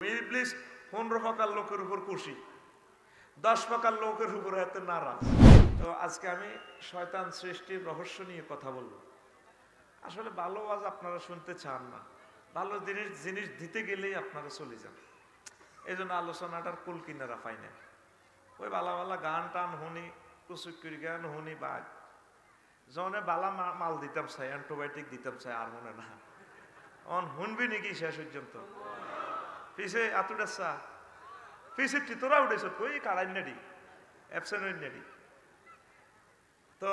ইবলিস 15 প্রকার লোকের উপর খুশি, 10 প্রকার লোকের উপর এত নারাজ। তো আজকে আমি শয়তান সৃষ্টির রহস্য নিয়ে কথা বলবো। আসলে ভালো আওয়াজ আপনারা শুনতে চান না, ভালো জিনিস দিতে গেলেই আপনারা চলে যান। এই জন্য আলোচনাটার কুল কিনারা পাই না। ওই বালা বালা গান টান শুনি, কুচুকুরি গান শুনি, বা জনে বালা মাল দিতাম চাই, অ্যান্টিবায়োটিক দিতাম চাই, আর মনে না শুনবি নাকি শেষ পর্যন্ত? পিছে আতুটা চা পিছে তোরা উঠেছ তুই কারাই নেডি অ্যাবসেন্ট নেডি। তো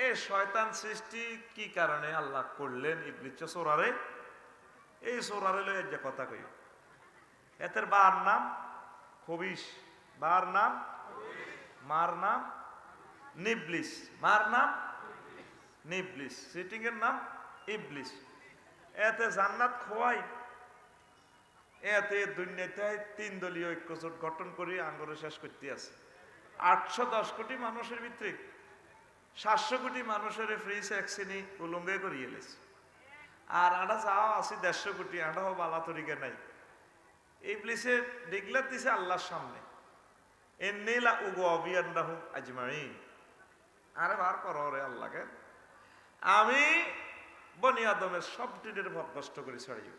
এই শয়তান সৃষ্টি কি কারণে আল্লাহ করলেন ইবলিস সোরারে? এই সোরারে লয়ে যে কথা কই, এতের বার নাম খবিশ, বার নাম মার নাম নিবলিস, মার নাম নিবলিস, সিটিং এর নাম ইবলিস। এতে জান্নাত খোয়াই, এতে দুনিয়াতে 3 দলীয় ঐক্যজোট গঠন করে আঙ্গরে শেষ করতে আছে। 810 কোটি মানুষের ভিতরে 700 কোটি মানুষের ফ্রি সেক্সিনি উলঙ্গে করিয়ে এলেছে, আর আটা যাওয়া আছে 150 কোটি, আটাও বালা তরিকে নাই। ইবলিসে ডিগলার দিছে আল্লাহর সামনে, এন্নেলা উগো অবিয়ান্দাহু আজমাইন, আরে বার করো রে আল্লাহকে, আমি বনি আদমের সব টিনের নষ্ট করে ছাড়িও।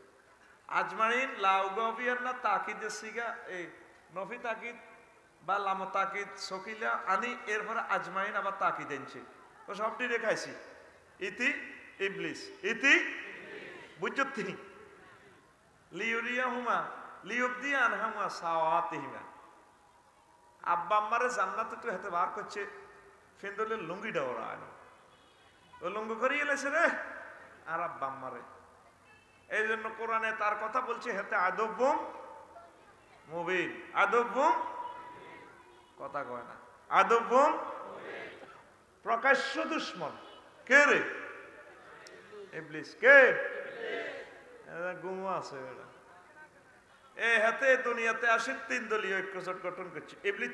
আজমাইন লাউগবিয়ার না তাকিদের সিগা, এই নফি তাকিদ বা লাম তাকিদ সকিলা আনি, এরপরে আজমাইন আবার তাকিদ এনেছে, ও সবটি রেখাইছি। ইতি ইবলিস, ইতি বুঝত তিনি লিউরিয়া হুমা লিউবদিয়া আনহামা সাওয়াতিহিমা। আব্বা আম্মারে জান্নাতে তো হাতে বার করছে, ফিন্দলে লুঙ্গি ডাওরা আনো, ও লুঙ্গি করিয়ে এলেছে রে আর আব্বা আম্মারে। এই জন্য কোরআনে তার কথা বলছে, হেতে আদব্বুম মুবিন, আদব্বুম কথা কয় না, আদব্বুম প্রকাশ্য দুশ্মন। কে রে? ইবলিস। কে? গুমো আছে এরা। এ হাতে দুনিয়াতে আসে 3 দলীয় ঐক্যজোট গঠন করছে। ইবলিস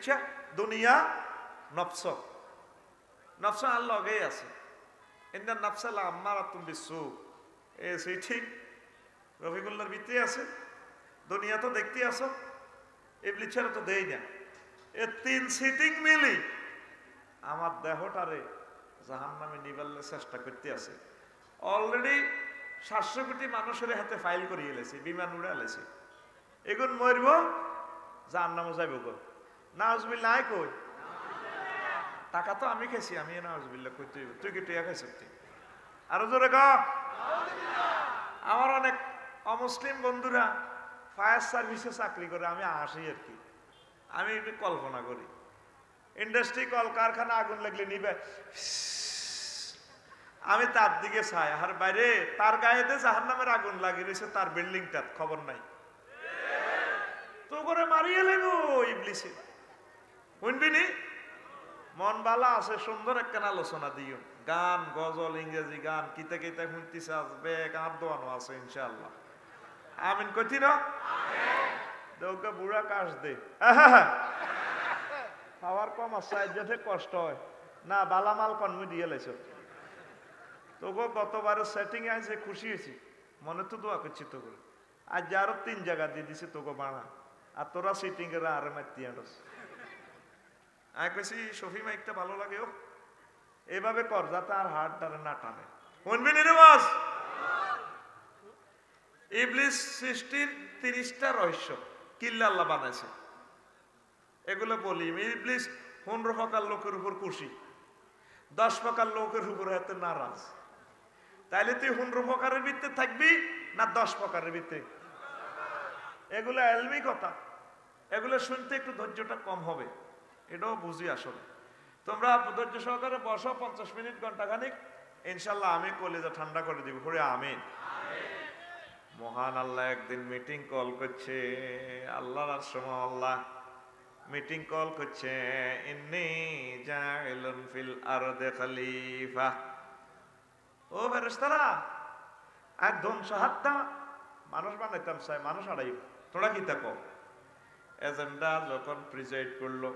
দুনিয়া নফস, নফস আর লগেই আছে। ইন্না নফসালা আম্মারাতুম বিসু, এ সেই ঠিক রফিকুল্লাহর ভিতরে আছে। দুনিয়া তো দেখতে আসো, ইবলিস ছাড়া তো দেই না। এ 3 সিটিং মিলি আমার দেহটারে জাহান্নামে নিবাল্লে চেষ্টা করতে আছে। অলরেডি 700 কোটি মানুষের হাতে ফাইল করিয়ে এলেছে, বিমান উড়ে এলেছে। এগুন মরব, জাহান্নামে যাইব গো। নাউজুবিল্লাহ নাই কই, টাকা তো আমি খাইছি, আমি নাউজুবিল্লাহ কই, তুই কি টিয়া খাইছ? আরো জোরে ক। আমার অনেক অমুসলিম বন্ধুরা ফায়ার সার্ভিসে চাকরি করে, আমি আসি আর কি, আমি একটু কল্পনা করি, ইন্ডাস্ট্রি কল কারখানা আগুন লাগলে নিবে, আমি তার দিকে চাই, আর বাইরে তার গায়েতে জাহান্নামের আগুন লাগিয়ে রয়েছে, তার বিল্ডিংটা খবর নাই, তো করে মারিয়ে লেগো ইবলিসে। শুনবি নি? মন বালা আছে, সুন্দর একখান আলোচনা দিও, গান গজল ইংরেজি গান কিতা কিতা শুনতেছে, আসবে গান দোয়ানো আছে ইনশাআল্লাহ। আমিন কইতি না? দৌকা বুড়া কাশ দে, খাওয়ার কম আছে, যাতে কষ্ট হয় না, বালামাল কনমি দিয়ে লাইছ। তোকে গতবারের সেটিং আছে, খুশি হয়েছি, মনে তো দোয়া করছি তো করে। আজ আরো 3 জায়গা দিয়ে দিছে তোকে বাড়া, আর তোরা সিটিং এর আরে মারতি আনস। আমি কইছি শফি মাইকটা ভালো লাগে, ও এভাবে কর যাতে আর হার্ট টারে না টানে। শুনবি নি রে বাস? ইবলিস সৃষ্টির 30টা রহস্য কিল্লা আল্লাহ বানাইছে, এগুলো বলি। ইবলিস 15 প্রকার লোকের উপর খুশি, 10 প্রকার লোকের উপর এত নারাজ। তাইলে তুই 15 প্রকারের ভিতরে থাকবি না 10 প্রকারের ভিতরে? এগুলো এলমি কথা, এগুলো শুনতে একটু ধৈর্যটা কম হবে, এটাও বুঝি। আসলে তোমরা ধৈর্য সহকারে বসো 50 মিনিট ঘন্টা খানিক, ইনশাল্লাহ আমি কলেজা ঠান্ডা করে দিব। পড়ে আমিন। মহান আল্লাহ একদিন মিটিং কল করছে, আল্লাহর সময় আল্লাহ মিটিং কল করছে, ইন্নী জাইলুন ফিল আরদি খলিফা। ও ফেরেশতারা, একদম সাহায্য মানুষ বানাইতাম চাই, মানুষ আড়াইব, তোরা কি থাকো? এজেন্ডা যখন প্রিজাইড করলো,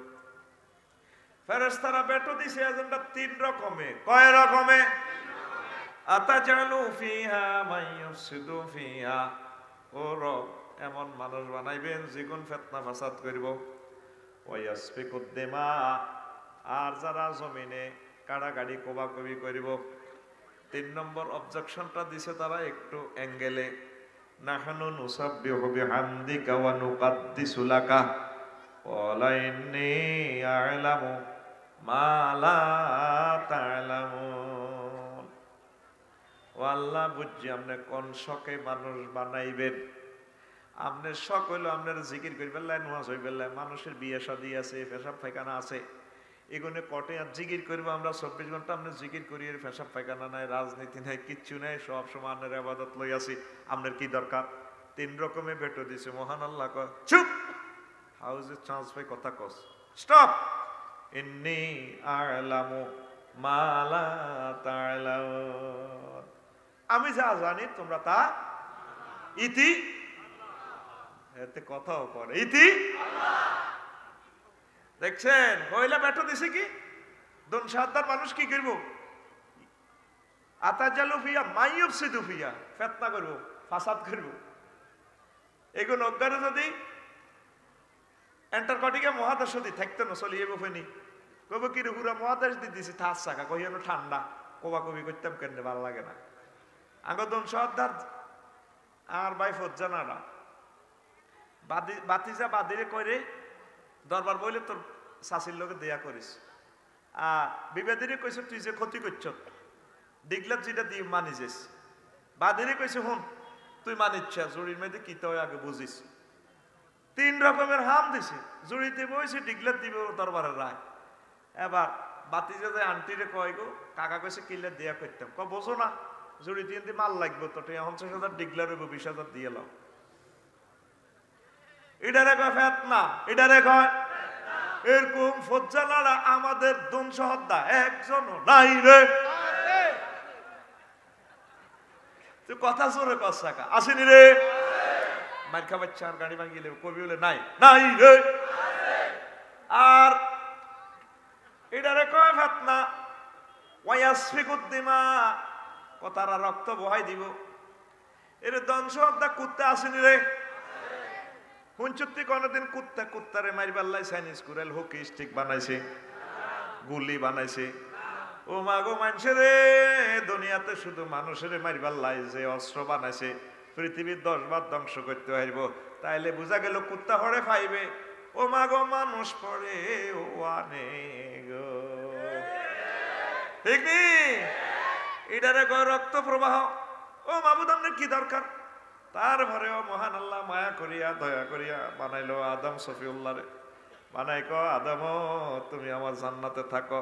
ফেরেশতারা বেটো দিছে এজেন্ডা 3 রকমে। কয় রকমে? আতাজালু ফিহা মাইয়ুফসিদু ফিহা, ও রব এমন মানুষ বানাইবেন যেগুন ফিতনা ফাসাদ করিব, ওয়াসফিকুদ দিমা, আর যারা জমিনে কাড়াকাড়ি কোবাকুবি করিব। 3 নম্বর অবজেকশনটা দিছে তারা একটু অ্যাঙ্গেলে, নাহনু নুসাব্বিহু বিহামদিকা ওয়া নুকাদ্দিসু লাকা ক্বালা ইন্নী আ'লামু মা লা তা'লামুন। ও আল্লাহ, বুঝছি আপনি কোন শখে মানুষ বানাইবেন। আপনার শখ হইলো আপনার জিকির করবেন, নামাজ হইবেন, মানুষের বিয়ে শাদী আছে, পেশাব পায়খানা আছে, এগুলো কটে আর জিকির করবো আমরা 24 ঘন্টা। আপনি জিকির করি, পেশাব পায়খানা নাই, রাজনীতি নাই, কিচ্ছু নাই, সব সময় আপনার আবাদত লই আছি। আপনার কি দরকার? 3 রকমে ভেটো দিছে। মহান আল্লাহ কয়, চুপ, হাউজে চান্স পাই কথা কস, স্টপ। ইন্নী আ'লামু মা লা তা'লামুন, আমি যা জানি তোমরা তা ইতি, এতে কথাও করে ইতি। দেখছেন কইলা বেটো দিছে কি? দুন সাদ্দার মানুষ কি করব? আতাজালু ফিয়া মাইয়ুফসিদু ফিয়া, ফিতনা করব, ফাসাদ করব। এগুলো অজ্ঞানে যদি অ্যান্টার্কটিকা মহাদেশ যদি থাকতো না চলিয়ে বফেনি, কব কি রে পুরা মহাদেশ দিয়ে দিছি থাস চাকা, কহিয়ানো ঠান্ডা, কবা কবি করতাম কেন, ভালো লাগে না। আগে দুন সাদ্দার আর ভাই ফজ্জানারা বাতিজা বাদিরে কইরে দরবার বইলে তোর শাশির লোকে দেয়া করিস, বিবাদিরে কইছে তুই যে ক্ষতি করছ, ডিগলার যেটা দিয়ে মানিছিস। বাদিরে কইছে হুন তুই মানিচ্ছ, জুড়ির মেয়েদের কি তো আগে বুঝিস। 3 রকমের হাম দিছে, জুড়িতে বইছে, ডিগলার দিবে দরবারের রায়। এবার বাতিজা যে আন্টিরে কয় গো, কাকা কইছে কিল্লার দেয়া করতাম, ক বোঝো না জুড়ি দিয়ে মাল লাগবে তো 50,000 ডিগলার হইব, 20,000 দিয়ে লাও। এটারে কয় ফিতনা, এটারে কয় এরকম ফজ্জালারা আমাদের দুনসহদ্দা একজনও নাই রে। তুই কথা জোরে কসাকা আসেনি রে, মার খাবার চার গাড়ি ভাঙিলে কবি বলে নাই নাই রে। আর এটারে কয় ফিতনা, ওয়াসফিকুদ দিমা, কথারা রক্ত বহাই দিব। এর দুনসহদ্দা কুত্তা আসেনি রে। হুঞ্চুত্তি কোনদিন কুত্তারে মারিবাল্লাই চাইনিজ কুড়াল হকি স্টিক বানাইছে, গুলি বানাইছে। ও মা গো মানুষের দুনিয়াতে শুধু মানুষের মারিবাল্লাই যে অস্ত্র বানাইছে, পৃথিবীর 10 বার ধ্বংস করতে পারবো। তাইলে বোঝা গেল কুত্তা হরে পাইবে, ও মা গো মানুষ পড়ে ও আনে গো, ঠিক নি? এটারে গো রক্ত প্রবাহ। ও মাবুদ আপনার কি দরকার? তারপরেও মহান আল্লাহ মায়া করিয়া দয়া করিয়া বানাইলো আদম সফিউল্লাহরে। বানাই ক আদম তুমি আমার জান্নাতে থাকো।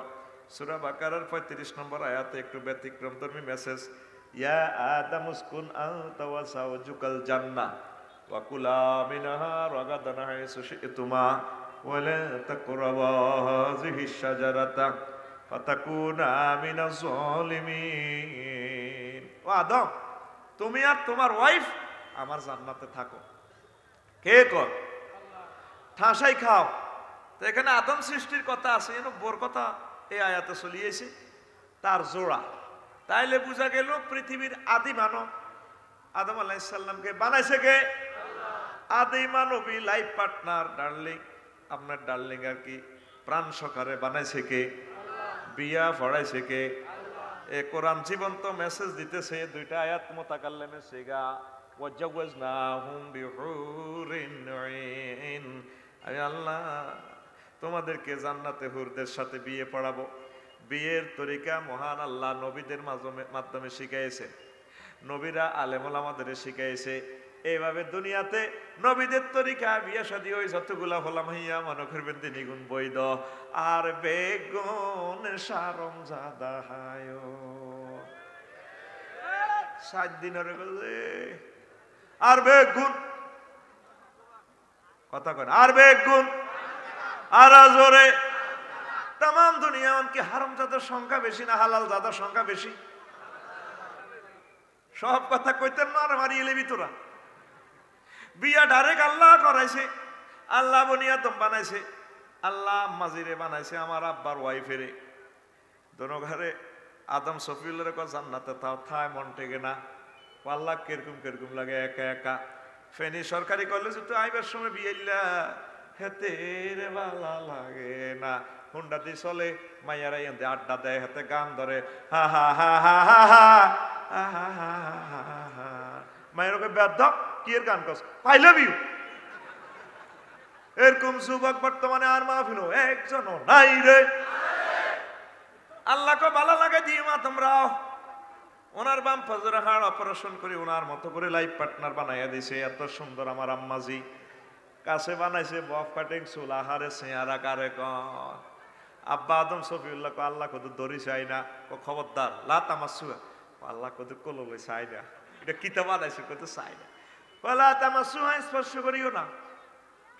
সূরা বাকারার 35 নম্বর আয়াতে একটু ব্যতিক্রম ধর্মী মেসেজ, ইয়া আদম উসকুন আনতা ওয়া যাওজুকাল জান্নাহ ওয়া কুলা মিনহা রাগাদান হাইসু শি'তুমা ওয়া লা তাকরাবা হাযিহিশ শাজারাতা ফাতাকুনা মিনাজ জালিমিন। ও আদম, তুমি আর তোমার ওয়াইফ আমার জান্নাতে থাকো। কে কর? ঠাসাই খাও। তো এখানে আদম সৃষ্টির কথা আছে, বোর কথা এই আয়াতে চলিয়েছে, তার জোড়া। তাইলে বোঝা গেল পৃথিবীর আদি মানব আদম আলাইহিস সালামকে বানাইছে কে? আদি মানবী লাইফ পার্টনার, ডার্লিং, আপনার ডার্লিং আর কি, প্রাণ সখারে বানাইছে কে? বিয়া পড়াইছে কে? এ কোরআন জীবন্ত মেসেজ দিতেছে, 2টা আয়াত মুতাকাল্লিমে সিগা, ওয়াজাওয়াজনাহুম বিহুরিন আইন। আমি আল্লাহ তোমাদেরকে জান্নাতে হুরদের সাথে বিয়ে পড়াবো। বিয়ের তরিকা মহান আল্লাহ নবীদের মাধ্যমে শিখাইছে, নবীরা আলেম ওলামাদের শিখাইছে। এইভাবে দুনিয়াতে নবীদের তরিকা বিয়ে শাদী ওই যতগুলা হলাম হইয়া মনে করবেন 3 গুণ বৈধ। আর বেগুন সারম জাদা হায় 7 দিনের গেলে আর বেগুন কথা কয়, আর বেগুন আর জোরে তাম দুনিয়া কি হারাম জাদার সংখ্যা বেশি না হালাল জাদার সংখ্যা বেশি? সব কথা কইতেন না, আর মারিয়ে লেবি তোরা। বিয়া ডাইরেক্ট আল্লাহ করাইছে, আল্লাহ বনিয়াদম বানাইছে, আল্লাহ মাজিরে বানাইছে, আমার আব্বার ওয়াইফেরে। দোনো ঘরে আদম সফিউল্লাহর জান্নাতে তাও থায় মন টেকে না, আল্লাহ কিরকম কিরকম লাগে, একা একা ফেনী সরকারি কলেজে তো আইবার সময় বিয়েলা হেতে রে ভালো লাগে না, হুন্ডা দিয়ে চলে, মাইয়ারা এতে আড্ডা দেয়, হাতে গান ধরে, হা হা হা হা হা হা, মায়ের ওকে ব্যর্থ কি এর গান করছ, আই লাভ ইউ। এরকম যুবক বর্তমানে আর মাহফিল একজনও নাই রে। আল্লাহকে ভালো লাগে দিয়ে মা তোমরা ওনার বাম ফজর হাড় অপারেশন করে ওনার মতো করে লাইফ পার্টনার বানাইয়া দিছে। এত সুন্দর আমার আম্মাজি কাছে বানাইছে, বফ কাটিং চুল, আহারে চেহারা কারে কন। আব্বা আদম শফিউল্লাহ কো আল্লাহ কত দড়ি চাই না, ও খবরদার লাত আমার সুয়া, আল্লাহ কত কললে চাই না, এটা কিতা বানাইছে কত চাই না, লাত আমার সুহা স্পর্শ করিও না,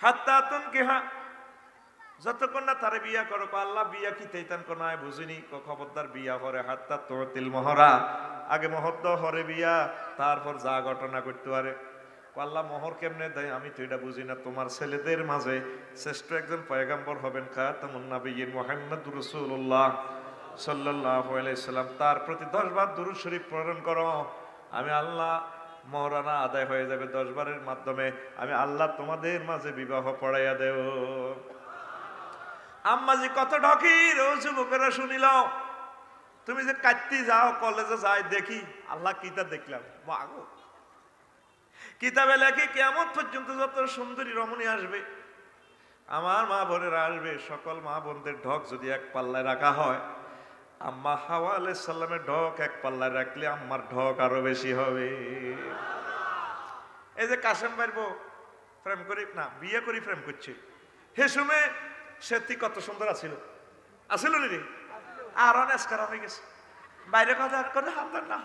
হাত্তা তুন কেহা যতক্ষণ না তারে বিয়া করো, আল্লাহ বিয়া কি তাইতান কোন বুঝিনি, খবরদার বিয়া করে, হাত্তা তোতিল মহরা, আগে মহর দ হরে বিয়া, তারপর যা ঘটনা করতে পারে। আল্লাহ মোহর কেমনে দেয় আমি তো এটা বুঝি না, তোমার ছেলেদের মাঝে শ্রেষ্ঠ একজন পয়গম্বর হবেন খাতামুন নবিয়্যিন মুহাম্মদুর রাসূলুল্লাহ সাল্লাল্লাহু আলাইহি সাল্লাম, তার প্রতি 10 বার দুরূদ শরীফ পড়ন করো, আমি আল্লাহ মহরানা আদায় হয়ে যাবে 10 বারের মাধ্যমে, আমি আল্লাহ তোমাদের মাঝে বিবাহ পড়াইয়া দেব। আম্মাজি কত ঢকির, ও যুবকেরা শুনিল, তুমি যে কাটতে যাও কলেজে যাই দেখি, আল্লাহ কিতা দেখলাম মাগো, কিতাবে লেখে কিয়ামত পর্যন্ত যত সুন্দরী রমণী আসবে, আমার মা বোনেরা আসবে, সকল মা বোনদের ঢক যদি এক পাল্লায় রাখা হয়, আম্মা হাওয়া আলাইহিস সালামের ঢক এক পাল্লায় রাখলে আম্মার ঢক আরো বেশি হবে। এই যে কাশেম পারবো প্রেম করি না বিয়ে করি প্রেম করছে, হে সময় সেটি কত সুন্দর আছিল, আছিল রে, আর অনেক খারাপ হয়ে গেছে, বাইরে কথা করে হামদার না,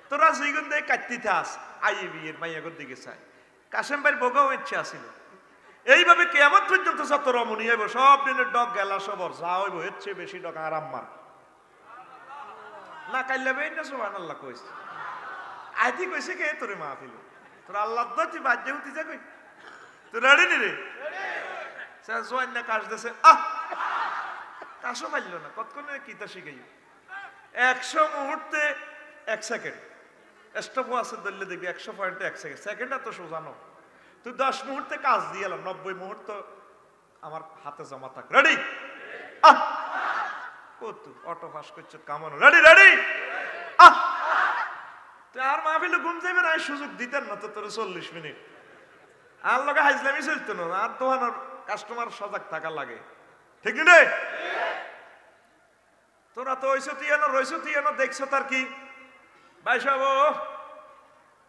তোরা যেগুন দেয় কাটতে থাস আই বিয়ের মাইয়াগর দিকে চাই, কাশেম ভাইয়ের বোগাও ইচ্ছে আসিল। এইভাবে কিয়ামত পর্যন্ত যত রমণী হইব সব দিনের ডগ গেলা সবর যা হইব এর চেয়ে বেশি ডগ আর আম্মার না কাইলাবে না, সুবহানাল্লাহ কইছে আইতি কইছে কে তোরে মাহফিল, তোর আল্লাহ তুই বাজ্যে হতে যা কই, তুই রেডি নি রে, জোয়ান না কাশ দেছে, আহ কাশও পাইল না, কতক্ষণে কিতা শিখাই 100 মুহূর্তে 1 সেকেন্ড স্টপ আছে ধরলে দেখবি 100 পয়েন্টে 1 সেকেন্ড, সেকেন্ড এত সোজানো, তুই 10 মুহূর্তে কাজ দিয়ে এলাম, 90 মুহূর্ত আমার হাতে জমা থাক, রেডি আহ কত অটো পাস করছে কামানো, রেডি রেডি আহ, তুই আর মাহফিলে ঘুম যাবে না, সুযোগ দিতেন না তো তোর 40 মিনিট, আর লগে হাইজলামি চলতো না, আর দোকানের কাস্টমার সজাগ থাকা লাগে, ঠিক রে? তোরা তো ওইসো তুই এনো রইছো তুই এনো দেখছো তার কি ভাই সব,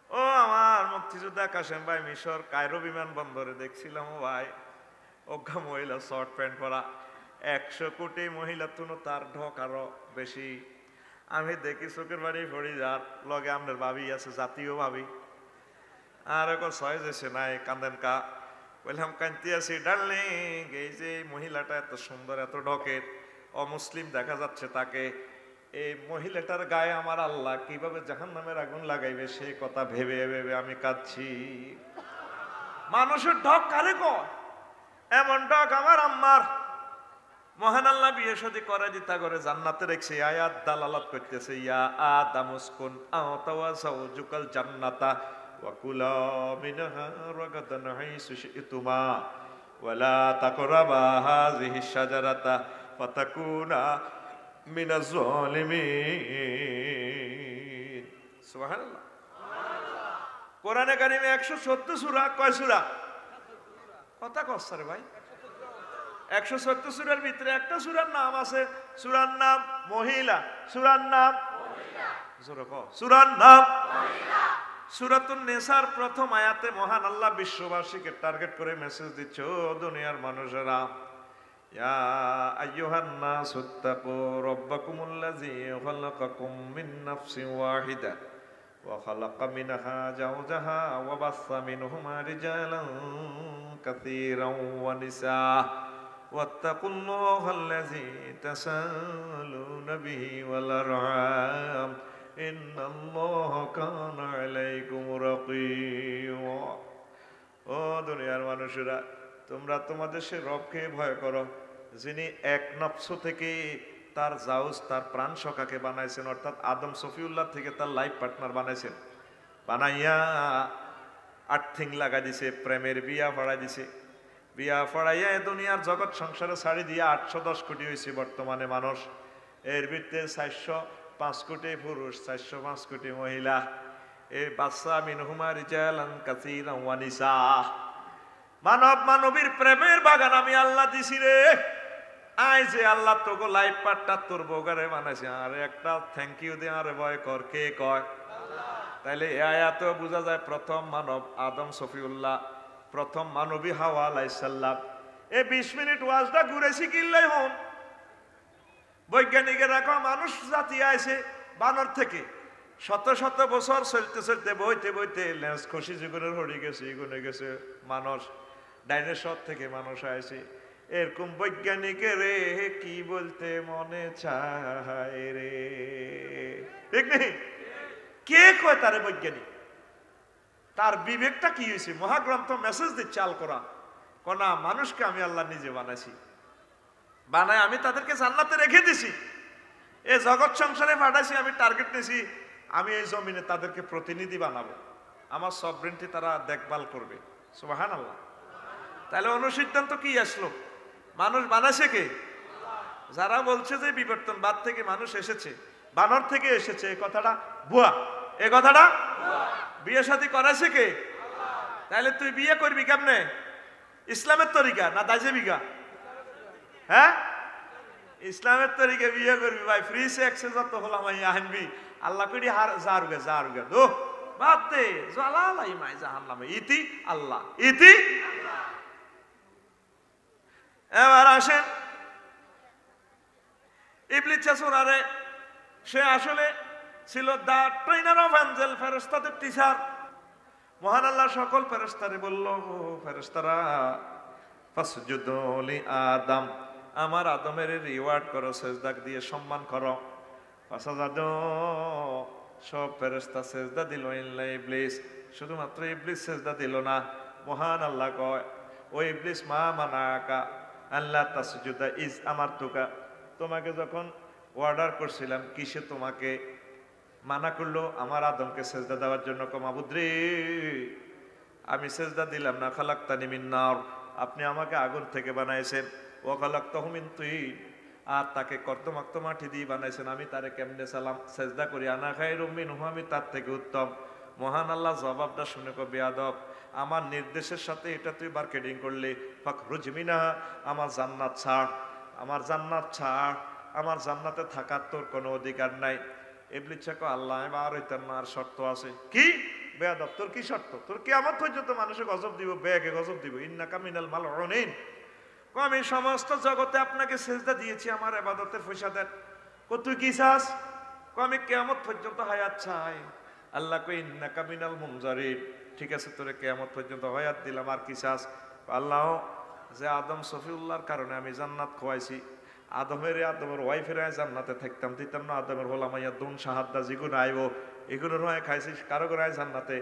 ও আমার মুক্তিযোদ্ধা কাশেম ভাই মিশর কায়রো বিমানবন্দরে দেখছিলাম, ও ভাই অজ্ঞা মহিলা শর্ট প্যান্ট পরা, 100 কোটি মহিলা তুনো তার ঢক আরো বেশি, আমি দেখি চোখের বাড়ি পড়ি, যার লগে আপনার ভাবি আছে জাতীয় ভাবি, আর এখন সহজ এসে নাই কান্দেন কা, বললাম কান্তি আছি ডার্লিং, এই যে মহিলাটা এত সুন্দর এত ঢকের, অমুসলিম দেখা যাচ্ছে তাকে, এই মহিলাটার গায়ে আমার আল্লাহ কিভাবে জাহান্নামের আগুন লাগাইবে সে কথা ভেবে ভেবে আমি কাঁদছি। মানুষের ঢক কারে কয়, এমন ঢক আমার আম্মার, মহান আল্লাহ বিয়ে শাদী করে দিতা করে জান্নাতে রেখেছে, আয়াত দালালাত করতেছে, ইয়া আদাম উসকুন আনতা ওয়া যাওজুকাল জান্নাতা ওয়া কুলা মিনহা রাগাদান হাইসু শি'তুমা ওয়া লা তাকরাবা হাযিহি শাজারাতা ফাতাকুনা মিনাজ জালিমিন। সুবহানাল্লাহ। কোরআনে কারিমে 114 সূরা, কয় সূরা? কথা কস রে ভাই, 114 সূরার ভিতরে একটা সূরার নাম আছে, সূরার নাম মহিলা, সূরার নাম জোরে কও, সূরার নাম মহিলা। সূরাতুন নিসার প্রথম আয়াতে মহান আল্লাহ বিশ্ববাসীকে টার্গেট করে মেসেজ দিচ্ছে, ও দুনিয়ার মানুষেরা, ইয়া আইয়ুহান নাসুত্তাকু রাব্বাকুমুল্লাযী খালাকাকুম মিন নাফসিন ওয়াহিদা ওয়া খালাকা মিনহা যাওজাহা ওয়া বাসসা মিনহুমা রিজালান কাসীরান ওয়া নিসা ওয়াত্তাকুল্লাহাল্লাযী তাসাআলুনা বিহি ওয়াল আরহাম ইন্নাল্লাহা কানা আলাইকুম রাকীবা। ও দুনিয়ার মানুষেরা, তোমরা তোমাদের সে রবকে ভয় করো যিনি এক নফস থেকে তার জাউজ তার প্রাণ সখাকে বানাইছেন, অর্থাৎ আদম সফিউল্লাহ থেকে তার লাইফ পার্টনার বানাইছেন, বানাইয়া আর্থিং লাগা দিছে, প্রেমের বিয়া পড়াই দিছে। বিয়া পড়াইয়া এ দুনিয়ার জগৎ সংসারে ছাড়ি দিয়া 810 কোটি হয়েছে বর্তমানে মানুষ। এর ভিতরে 405 কোটি পুরুষ, 405 কোটি মহিলা। এই বাচ্চা মিনহুমা রিজালান কাসীরান ওয়া নিসা। মানব মানবীর প্রেমের বাগান আমি আল্লাহ দিছি রে। আই যে আল্লাহ তোকে লাইফ পার্টনার তোর বউগারে বানাইছে, আর একটা থ্যাংক ইউ দে আরে ভয় কর, কে কয়? তাইলে এ আয়াতে বোঝা যায় প্রথম মানব আদম সফিউল্লাহ, প্রথম মানবী হাওয়া আলাইহিস সালাম। এই 20 মিনিট ওয়াজটা ঘুরেছি কিল্লাই হন। বৈজ্ঞানিকেরা কয় মানুষ জাতি আইছে বানর থেকে, শত শত বছর চলতে চলতে বইতে বইতে লেন্স খসি জীবনের হরি গেছে, গুনে গেছে মানুষ। ডাইনোসর থেকে মানুষ আইছে। এরকম বৈজ্ঞানিকের কি বলতে মনে চায় রে, ঠিক নেই? কে কয় তারে বৈজ্ঞানিক? তার বিবেকটা কি হয়েছে? মহাগ্রন্থ মেসেজ দিচ্ছে আল কোরআন, কোনা মানুষকে আমি আল্লাহ নিজে বানাইছি, বানায় আমি তাদেরকে জান্নাতে রেখে দিছি। এই জগৎ সংসারে পাঠাইছি, আমি টার্গেট নিয়েছি আমি এই জমিনে তাদেরকে প্রতিনিধি বানাবো, আমার সভরেন্টি তারা দেখভাল করবে। সুবহানাল্লাহ। তাহলে অনুসিদ্ধান্ত কি আসলো? মানুষ বানাইছে কে? যারা বলছে যে বিবর্তনবাদ থেকে মানুষ এসেছে, বানর থেকে এসেছে, এই কথাটা ভুয়া। এই কথাটা বিয়ে শাদী করাইছে কে? তাহলে তুই বিয়ে করবি কেমনে? ইসলামের তরিকা না দাজেবিকা? হ্যাঁ, ইসলামের তরিকা বিয়ে করবি ভাই। ফ্রি সেক্সে যত হলাম আনবি আল্লাহ করি হার জারুগে জারুগে দো বাদ দে, জালালাই মাই জাহান্নামে ইতি আল্লাহ ইতি। এবার আসেন ইবলিস চাচুরারে, সে আসলে ছিল দা ট্রেনার অফ এঞ্জেল, ফেরেশতাদের টিচার। মহান আল্লাহ সকল ফেরেশতারে বলল, ফেরেশতারা ফাসজুদু লি আদম, আমার আদমের রিওয়ার্ড করো, সেজদা দিয়ে সম্মান করো। ফাসাজাদু, সব ফেরেশতা সেজদা দিল ইল্লা ইবলিস, শুধুমাত্র ইবলিস সেজদা দিল না। মহান আল্লাহ কয়, ও ইবলিস মা মানাকা আল্লাহ তাসজুদা ইজ আমারতুকা, তোমাকে যখন অর্ডার করছিলাম কিসে তোমাকে মানা করলো? আমার আদমকে সেজদা দেওয়ার জন্য। কমাবুদ্রি, আমি সেজদা দিলাম না। খালাকতানি মিন নার, আপনি আমাকে আগুন থেকে বানাইছেন। ও খালাকতাহু মিন তিন, আর তাকে কর্দমাক্ত মাটি দিয়ে বানাইছেন। আমি তারে কেমনে সালাম সেজদা করি? আনা খায়রুম মিনহু, আমি তার থেকে উত্তম। মহান আল্লাহ জবাবটা শুনে কো, বেয়াদব, আমার নির্দেশের সাথে এটা তুই মার্কেটিং করলি। ফাখরুজ মিনহা, আমার জান্নাত ছাড়, আমার জান্নাত ছাড়, আমার জান্নাতে থাকার তোর কোনো অধিকার নাই। ইবলিস কো, আল্লাহ এবার হইতাম না, আর শর্ত আছে। কি? বেয়াদব, তোর কি শর্ত? তোর কিয়ামত পর্যন্ত মানুষে গজব দিব, বেগে গজব দিব। ইন্নাকা মিনাল মালউনিন, আমি সমস্ত জগতে আপনাকে সেজদা দিয়েছি, আমার ইবাদতের পয়সা দেন। কো তুই কি চাস? আমি কিয়ামত পর্যন্ত হায়াত চাই। আল্লাহ কই, ইন্নাকা মিনাল মুনজারিন, ঠিক আছে তোরে কিয়ামত পর্যন্ত হায়াত দিলাম, আর কি চাস? আল্লাহ, যে আদম সফিউল্লাহর কারণে আমি জান্নাত খোয়াইছি, আদমের ওয়াইফের জান্নাতে থাকতাম দিতাম না। আদমের হলাম আইয়া দুন সাহাদ্দা যেগুলো আইব এগুলোর হয় খাইছি, কারো করে জান্নাতে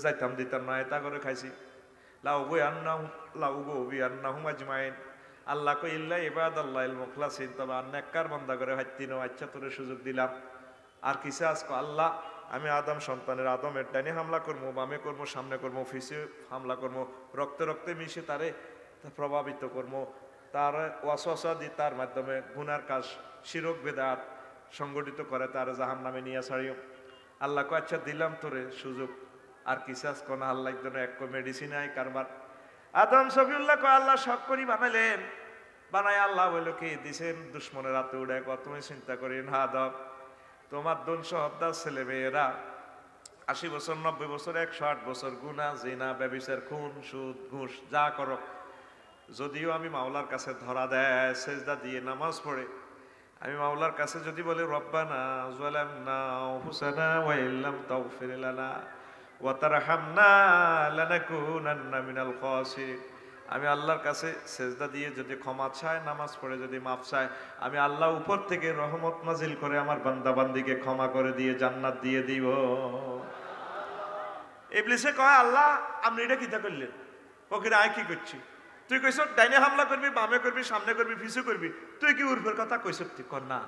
যাইতাম দিতাম না, এটা করে খাইছি। আল্লাহ কই, ইল্লা ইবাদাল্লাহিল মুখলাসিন, তবে নেককার বান্দা করে হাইতিনো। আচ্ছা তোরে সুযোগ দিলাম, আর কিসে আজকে? আল্লাহ, আমি আদম সন্তানের, আদমের ডাইনে হামলা করবো, বামে করবো, সামনে করবো, ফিসে হামলা করবো, রক্তে রক্তে মিশে তারে প্রভাবিত করবো, তার ওয়াসওয়াসা দিয়ে তার মাধ্যমে গুনার কাজ শিরক বেদাত সংগঠিত করে তার জাহান্নামে নিয়ে ছাড়িও। আল্লাহ কয়, আচ্ছা দিলাম তোরে সুযোগ, আর কিসাস কোন? আল্লাহ একজন এক মেডিসিন আই কারবার। আদম সফিউল্লাহ কয়, আল্লাহ শখ করি বানাইলেন, বানাই আল্লাহ বললো কি দিছেন দুশ্মনের হাতে উড়ে। তুমি চিন্তা করি না আদম, তোমার 200 ছেলে মেয়েরা 80 বছর 90 বছর 108 বছর গুনাহ জিনা ব্যভিচার খুন সুদ ঘুষ যা করো, যদিও আমি মাওলার কাছে ধরা দেয় সেজদা দিয়ে নামাজ পড়ে, আমি মাওলার কাছে যদি বলি রব্বানা যালামনা আনফুসানা ওয়া ইল্লাম তাগফির লানা ওয়া তারহামনা লানাকুনান্না মিনাল খাসিরিন, আমি আল্লাহর কাছে সেজদা দিয়ে যদি ক্ষমা চাই, নামাজ পড়ে যদি মাফ চাই, আমি আল্লাহ উপর থেকে রহমত নাজিল করে আমার বান্দা বান্দিকে ক্ষমা করে দিয়ে জান্নাত দিয়ে দিব। ইবলিসে কয়, আল্লাহ আপনি এটা কিতা করলেন? ওকে আয় কি করছি? তুই কইস ডাইনে হামলা করবি, বামে করবি, সামনে করবি, পিছু করবি, তুই কি উর্ফের কথা কইস? তুই কর না,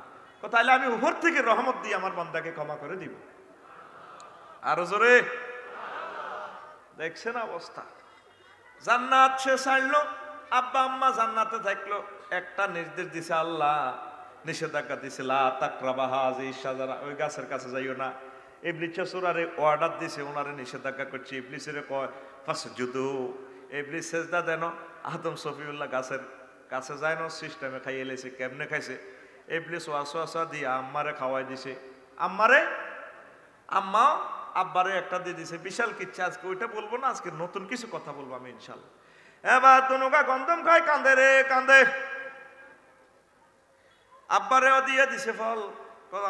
তাহলে আমি উপর থেকে রহমত দিয়ে আমার বান্দাকে ক্ষমা করে দিব। আরো জোরে দেখছেন অবস্থা। জান্নাত সে ছাড়লো, আব্বা আম্মা জান্নাতে থাকলো, একটা নির্দেশ দিছে আল্লাহ, নিষেধাজ্ঞা দিছে লা তাকরাবা হাযিহি শাজারা, ওই গাছের কাছে যাইও না। ইবলিস সূরারে অর্ডার দিছে, ওনারে নিষেধাজ্ঞা করছে। ইবলিসের কয় ফাসজুদু, ইবলিস সিজদা দেন। আদম সফিউল্লাহ গাছের কাছে যায় না, সিস্টেমে খাইয়ে লেছে। কেমনে খাইছে? ইবলিস ওয়াসওয়াসা দিয়ে আম্মারে খাওয়াই দিছে। আম্মা আব্বারে একটা দিয়ে দিছে। বিশাল কিচ্ছা, আজকে ওইটা বলবো না, আজকে নতুন কিছু কথা বলবো আমি ইনশাল্লাহ। এবার তনুকা গন্ধম খায়, কান্দে রে কান্দে। আব্বারেও দিয়ে দিছে ফল,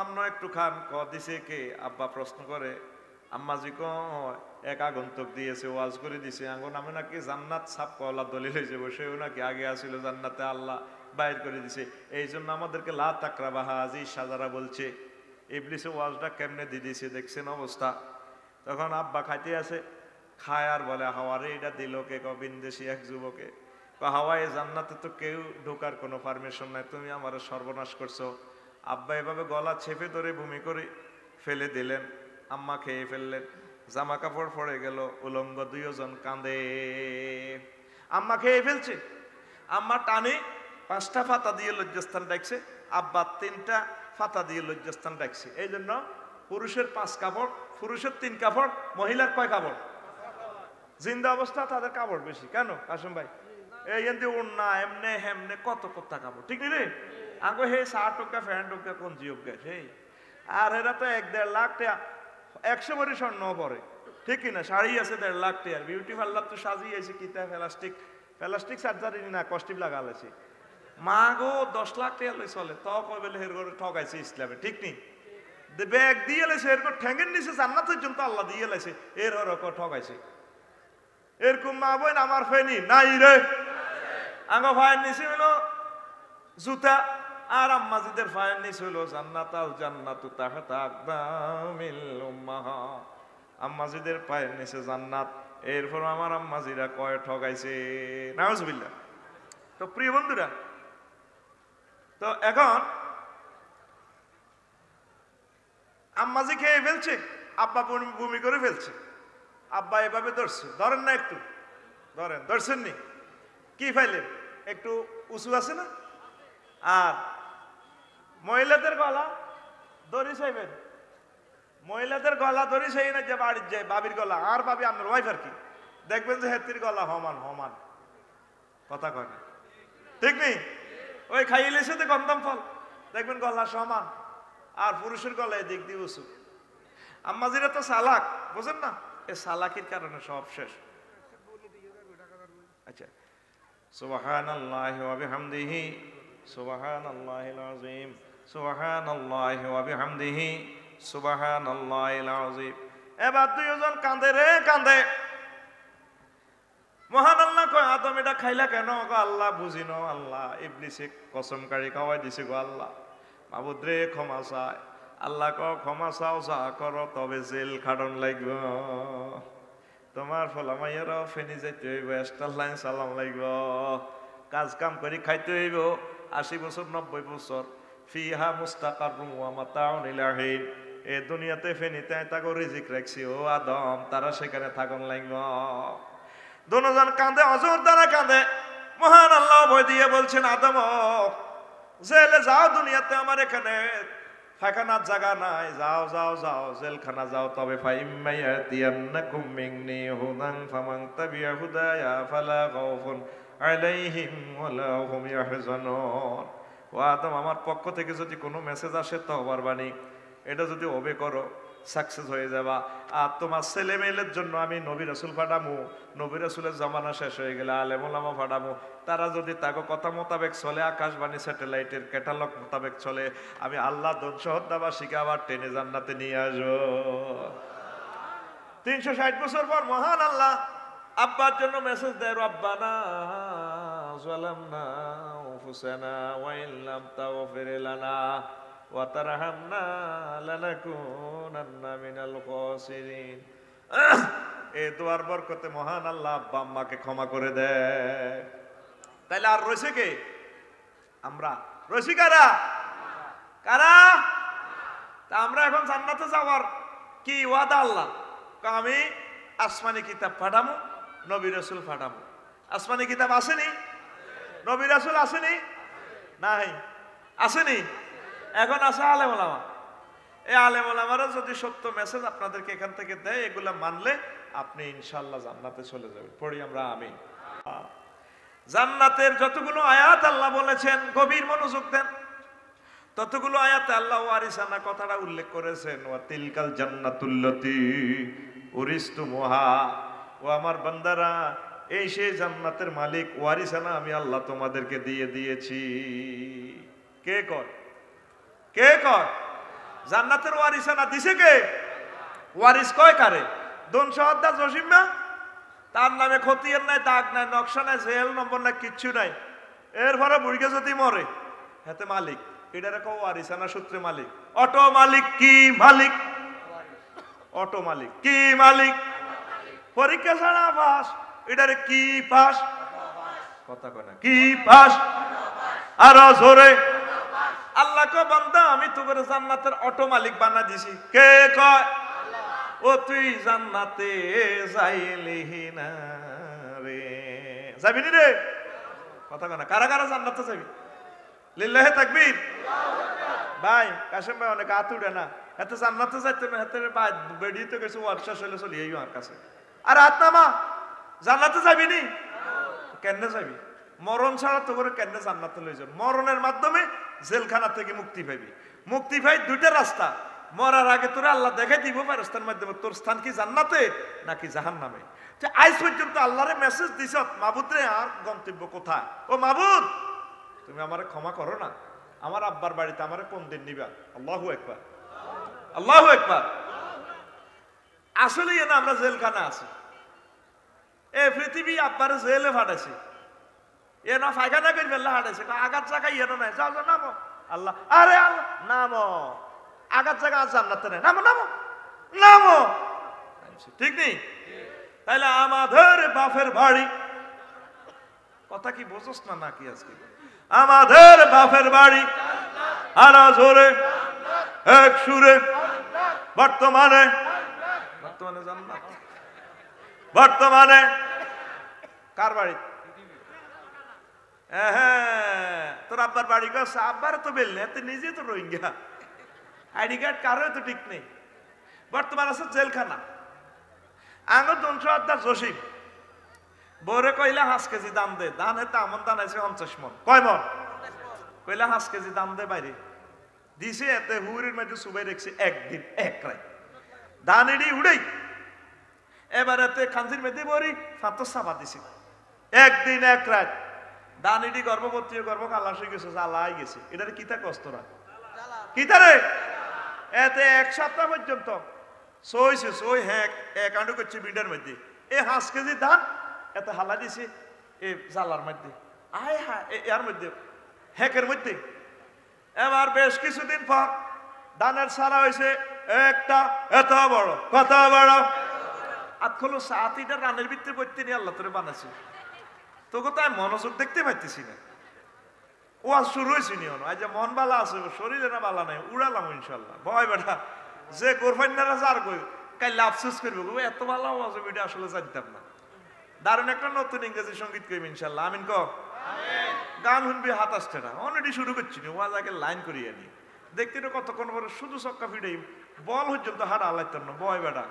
আমরা একটু খান। দিছে কে? আব্বা প্রশ্ন করে। আম্মাজি এক আগন্তুক দিয়েছে, ওয়াজ করে দিছে। আঙ্গন আমি নাকি জান্নাত সাপ কলা দলিল হয়েছে, বসেও নাকি আগে আসিল জান্নাতে, আল্লাহ বাইর করে দিছে। এই জন্য আমাদেরকে লা তাকরাবা হাযিহি শাজারা বলছে। ইবলিসে ওয়াজটা কেমনে দিয়ে দিছে দেখছেন অবস্থা। তখন আব্বা খাইতে আছে, খায় আর বলে হাওয়ারে এটা দিল কে? বিন্দেশি এক যুবকে। হাওয়ায় জান্নাতে তো কেউ ঢোকার কোনো পারমিশন নাই, তুমি আমার সর্বনাশ করছো। আব্বা এভাবে গলা চেপে ধরে ভূমি করে ফেলে দিলেন। আম্মা খেয়ে ফেললেন, জামা কাপড় পড়ে গেল, উলঙ্গ দুইজন কাঁদে। আম্মা খেয়ে ফেলছে, আম্মা টানে 5টা পাতা দিয়ে লজ্জাস্থান ডাকছে, আব্বা 3টা পাতা দিয়ে লজ্জাস্থান ডাকছে। এই জন্য পুরুষের 5 কাপড়, পুরুষের 3 কাপড়, মহিলার কয় কাপড়? জিন্দা অবস্থা তাদের কাপড় বেশি। কেন কাসম ভাই? এই এমনি উন্না এমনে হেমনে কত কথা কাপড়, ঠিক রে? আগে হে 60 টাকা ফ্যান টাকা কোন জিওগ গে সেই। আর এরা তো 1-1.5 লাখ টাকা 100 ভরি স্বর্ণ পরে, ঠিক কিনা? শাড়ি আছে 1.5 লাখ টাকার, বিউটি পার্লার তো সাজিয়েছে কিতা প্লাস্টিক সার্জারি না কস্টিপ লাগালেছে। মা গো 10 লাখ টাকা লই চলে, তো কই বলে হের করে ঠকাইছে ইসলামে, ঠিক নি? ব্যাগ দিয়ে লেছে, এরকম ঠ্যাঙ্গের নিচে জান্নাত পর্যন্ত আল্লাহ দিয়ে লেছে, এর হর ঠকাইছে। এরকম মা বোন আমার ফেনি নাই রে। আঙ্গ ফায়ের নিচে হলো জুতা, আর আম্মাজিদের ফায়ের নিচে হলো জান্নাত। আল জান্নাতু তাহতা আকদামিল উম্মাহাত, আম্মাজিদের পায়ের নিচে জান্নাত। এরপর আমার আম্মাজিরা কয় ঠকাইছে, নাউজুবিল্লাহ। তো প্রিয় বন্ধুরা, তো এখন আম্মাজি খেয়ে ফেলছে, আব্বা বমি করে ফেলছে। আব্বা এভাবে ধরছে, ধরেন না একটু, ধরেন, ধরছেন নি? কি ফাইলেন? একটু উঁচু আছে না? আর মহিলাদের গলা দড়ি চাইবেন, মহিলাদের গলা দড়ি চাই না যে বাড়ির যায় বাবির গলা, আর ভাবি আপনার ওয়াইফ আর কি, দেখবেন যে হেতির গলা সমান সমান, কথা কয় না, ঠিক নেই? ওই খাইলে সাথে গন্ধম ফল, দেখবেন গলা সমান, আর পুরুষের গলা এদিক দিয়ে উঁচু। আম্মাজিরা তো চালাক, বুঝেন না? এই চালাকির কারণে সব শেষ। আচ্ছা, সুবহানাল্লাহি ওয়া বিহামদিহি, সুবহানাল্লাহিল আযীম, সুবহানাল্লাহি ওয়া বিহামদিহি, সুবহানাল্লাহিল আযীম। এবার দুইজন কাঁদে রে কাঁদে। মহান আল্লাহ কয়, আদম এটা খাইলা কেন? গো আল্লাহ বুঝি ন, আল্লাহ ইবলিসে কসম কারি খাওয়াই দিছে গো আল্লাহ, মাবুদ রে ক্ষমা চায়। আল্লাহ ক ক্ষমা চাও, যা করো তবে জেল খাটন লাগবে, তোমার ফলামাইয়ারাও ফেনি যাইতে হইব, এস্টার লাইন চালাম লাগব, কাজ কাম করে খাইতে হইব 80 বছর 90 বছর। ফিহা মুস্তাকাররুম ওয়া মাতাউন ইলা হিন, এ দুনিয়াতে ফেনিতে তাকে রিজিক রাখছি ও আদম, তারা সেখানে থাকুন লাগব। দুজন কাঁদে, অজর দ্বারা কাঁদে। মহান আল্লাহ ভয় দিয়ে বলছেন, আদম জেলে যাও, দুনিয়াতে আমার এখানে ফাঁকানার জায়গা নাই, যাও যাও যাও জেলখানা যাও। তবে ফাইম্মায়াতিয়ান্নাকুম মিন্নি হুদান ফামান তাবিআ হুদায়া ফালা খাউফুন আলাইহিম ওয়ালা হুম ইয়াহজানুন। ও আদম, আমার পক্ষ থেকে যদি কোনো মেসেজ আসে তওবার বাণী, এটা যদি ওবে করো সাকসেস হয়ে যাবা। আর তোমার ছেলে মেয়েদের জন্য আমি নবী রাসূল পাঠামু, নবী রাসূলের জামানা শেষ হয়ে গেলে আলেম ওলামা পাঠামু, তারা যদি তাকে কথা মোতাবেক চলে, আকাশবাণী স্যাটেলাইটের ক্যাটালগ মোতাবেক চলে, আমি আল্লাহ দনসহদ্দাবাসীকে আবার টেনে জান্নাতে নিয়ে আসবো। 360 বছর পর মহান আল্লাহ আব্বার জন্য মেসেজ দেয়, রব্বানা যালামনা আনফুসানা ওয়া ইল্লাম তাগফির লানা ওয়া তারহামনা লানাকুনান্না মিনাল খাসিরিন। এই দোয়ার বরকতে মহান আল্লাহ আব্বা আম্মাকে ক্ষমা করে দেয়। তাইলে আর রয়েছে কে? আমরা রয়েছি কারা? কারা? তা আমরা এখন জান্নাতে যাওয়ার কি ওয়াদা আল্লাহ? আমি আসমানি কিতাব পাঠামো, নবী রাসূল পাঠামো। আসমানি কিতাব আসেনি, নবী রাসূল আসেনি, নাই আসেনি, এখন আছে আলেম ওলামা। এই আলেম ওলামারা যদি সত্য মেসেজ আপনাদেরকে এখান থেকে দেয়, এগুলা মানলে আপনি ইনশাআল্লাহ জান্নাতে চলে যাবেন। পড়ি আমরা আমিন। জান্নাতের যতগুলো আয়াত আল্লাহ বলেছেন, গভীর মনোযোগ দেন। ততগুলো আয়াতে আল্লাহ ওয়ারিসানা কথাটা উল্লেখ করেছেন, ওয়া তিলকাল জান্নাতুল্লাতী উরিসতুমুহা। ও আমার বান্দারা, এই সেই জান্নাতের মালিক, ওয়ারিসানা আমি আল্লাহ তোমাদেরকে দিয়ে দিয়েছি। কে কয়? কে কয়? জান্নাতের ওয়ারিসানা দিছে কে? ওয়ারিস কয় কারে? দনশহদ্দা জসিমা, তার নামে খতিয়ান নাই, দাগ নাই, নকশা নাই, জেল নম্বর নাই, কিচ্ছু নাই। এরপরে বুড়িকে যদি মরে, হাতে মালিক, এটা রেখো ওয়ারিসানা সূত্রে মালিক। অটো মালিক কি মালিক? অটো মালিক কি মালিক? পরীক্ষা ছাড়া পাস, এটারে কি পাস? কথা কয় না, কি পাস? আরো জোরে। আল্লাহ কো বান্দা, আমি তোকে জান্নাতের অটো মালিক বানা দিছি। কে কয়? ও তুই জান্নাতে যাইলিহি না রে, যাবি নি রে? কথা কয় না, কারা কারা জান্নাতে যাবি? লিল্লাহি তাকবীর। ভাই কাশেম ভাই অনেক হাত উঠে না, এত জান্নাতে যাইতে না, হাতে বেরিয়ে তো গেছে, ওয়ার্কশপ হলে চলি এই আমার কাছে। আর হাত নামা, জান্নাতে যাবি নি? কেন যাবি? মরণ ছাড়া তো করে কেন জান্নাতে লই যান? মরণের মাধ্যমে জেলখানা থেকে মুক্তি পাবি। মুক্তি পাই দুইটা রাস্তা, মরার আগে তোরা আল্লাহ দেখাই দিব ফেরেশতার মাধ্যমে তোর স্থান কি জান্নাতে নাকি জাহান্নামে। যে আজ পর্যন্ত আল্লাহরে মেসেজ দিছ, মাবুদ রে আর গন্তব্য কোথায়? ও মাবুদ, তুমি আমারে ক্ষমা করো না, আমার আব্বার বাড়িতে আমারে কোন দিন নিবা? আল্লাহু আকবার, আল্লাহু আকবার। আসলে না আমরা জেলখানা আছি, এ পৃথিবী আব্বারে জেলে ফাটাইছে, এ না ফায়খানা করে ফেললে হাঁটাইছে, আঘাত জায়গায় এনো নাই, যাও যাও নামো। আল্লাহ, আরে আল্লাহ নামো, আঘাত জায়গা আছে জান্নাতে নাই, নামো নামো নামো। ঠিক নেই? তাইলে আমাদের বাপের বাড়ি, কথা কি বোঝস না নাকি আজকে? আমাদের বাপের বাড়ি, আনা জোরে এক সুরে, বর্তমানে বর্তমানে জান্নাত, বর্তমানে কার বাড়ি? হ্যাঁ, তোর আব্বার বাড়ি গেছে, আব্বার তো বেলনে, তুই নিজে তো রোহিঙ্গা, আইডি কার্ড কারো তো ঠিক নেই। বর্তমান আছে জেলখানা। আঙুর 200 জসিম বরে কইলা 5 কেজি দাম দে, ধান হেতে আমন ধান আছে 50 মন। কয় মন? কইলা 5 কেজি দাম দে, বাইরে দিছে, এতে হুড়ির মধ্যে সুবাই রেখছে একদিন এক রাত, ধান এডি উড়েই। এবার এতে খানজির মধ্যে বরি ফাতো সাবা দিছে, একদিন এক রাত। দানিডি গর্ভবতী, গর্ভ কালাস হয়ে গেছে, জ্বালাই গেছে। এটার কিতা কষ্টরা কিতা রে? এতে 1 সপ্তাহ পর্যন্ত সইছে, সই হ্যাঁ এক আন্ডু করছে বিডার মধ্যে। 5 কেজি ধান এতে হালা দিছে এই জ্বালার মধ্যে, আয় হ্যাঁ এর মধ্যে হ্যাকের মধ্যে। এবার বেশ কিছুদিন পর ধানের সারা হয়েছে একটা, এত বড়, কত বড়, আতখলো 7টা রানের ভিতরে পড়তে নিয়ে আল্লাহ তোরে বানাইছে। তোকে তো আমি মনোযোগ দেখতে পাইতেছি না। ও আজ শুরু হয়েছে নি, আজ মন বালা আছে, শরীরে না বালা নাই, উড়ালাম ইনশাল্লাহ। ভয় বেটা যে গোরফান্নারা যার কই কাইলে আফসোস করবে, এত ভালো আওয়াজ এটা আসলে জানতাম না। দারুণ একটা নতুন ইংরেজি সঙ্গীত কইব ইনশাল্লাহ। আমিন ক গান শুনবি হাত আসছে না, অলরেডি শুরু করছি না, ওয়াজ আগে লাইন করিয়ে নি। দেখতে তো কতক্ষণ পরে শুধু চক্কা ফিটাই বল পর্যন্ত হাড় আলাইতাম না। ভয় বেটা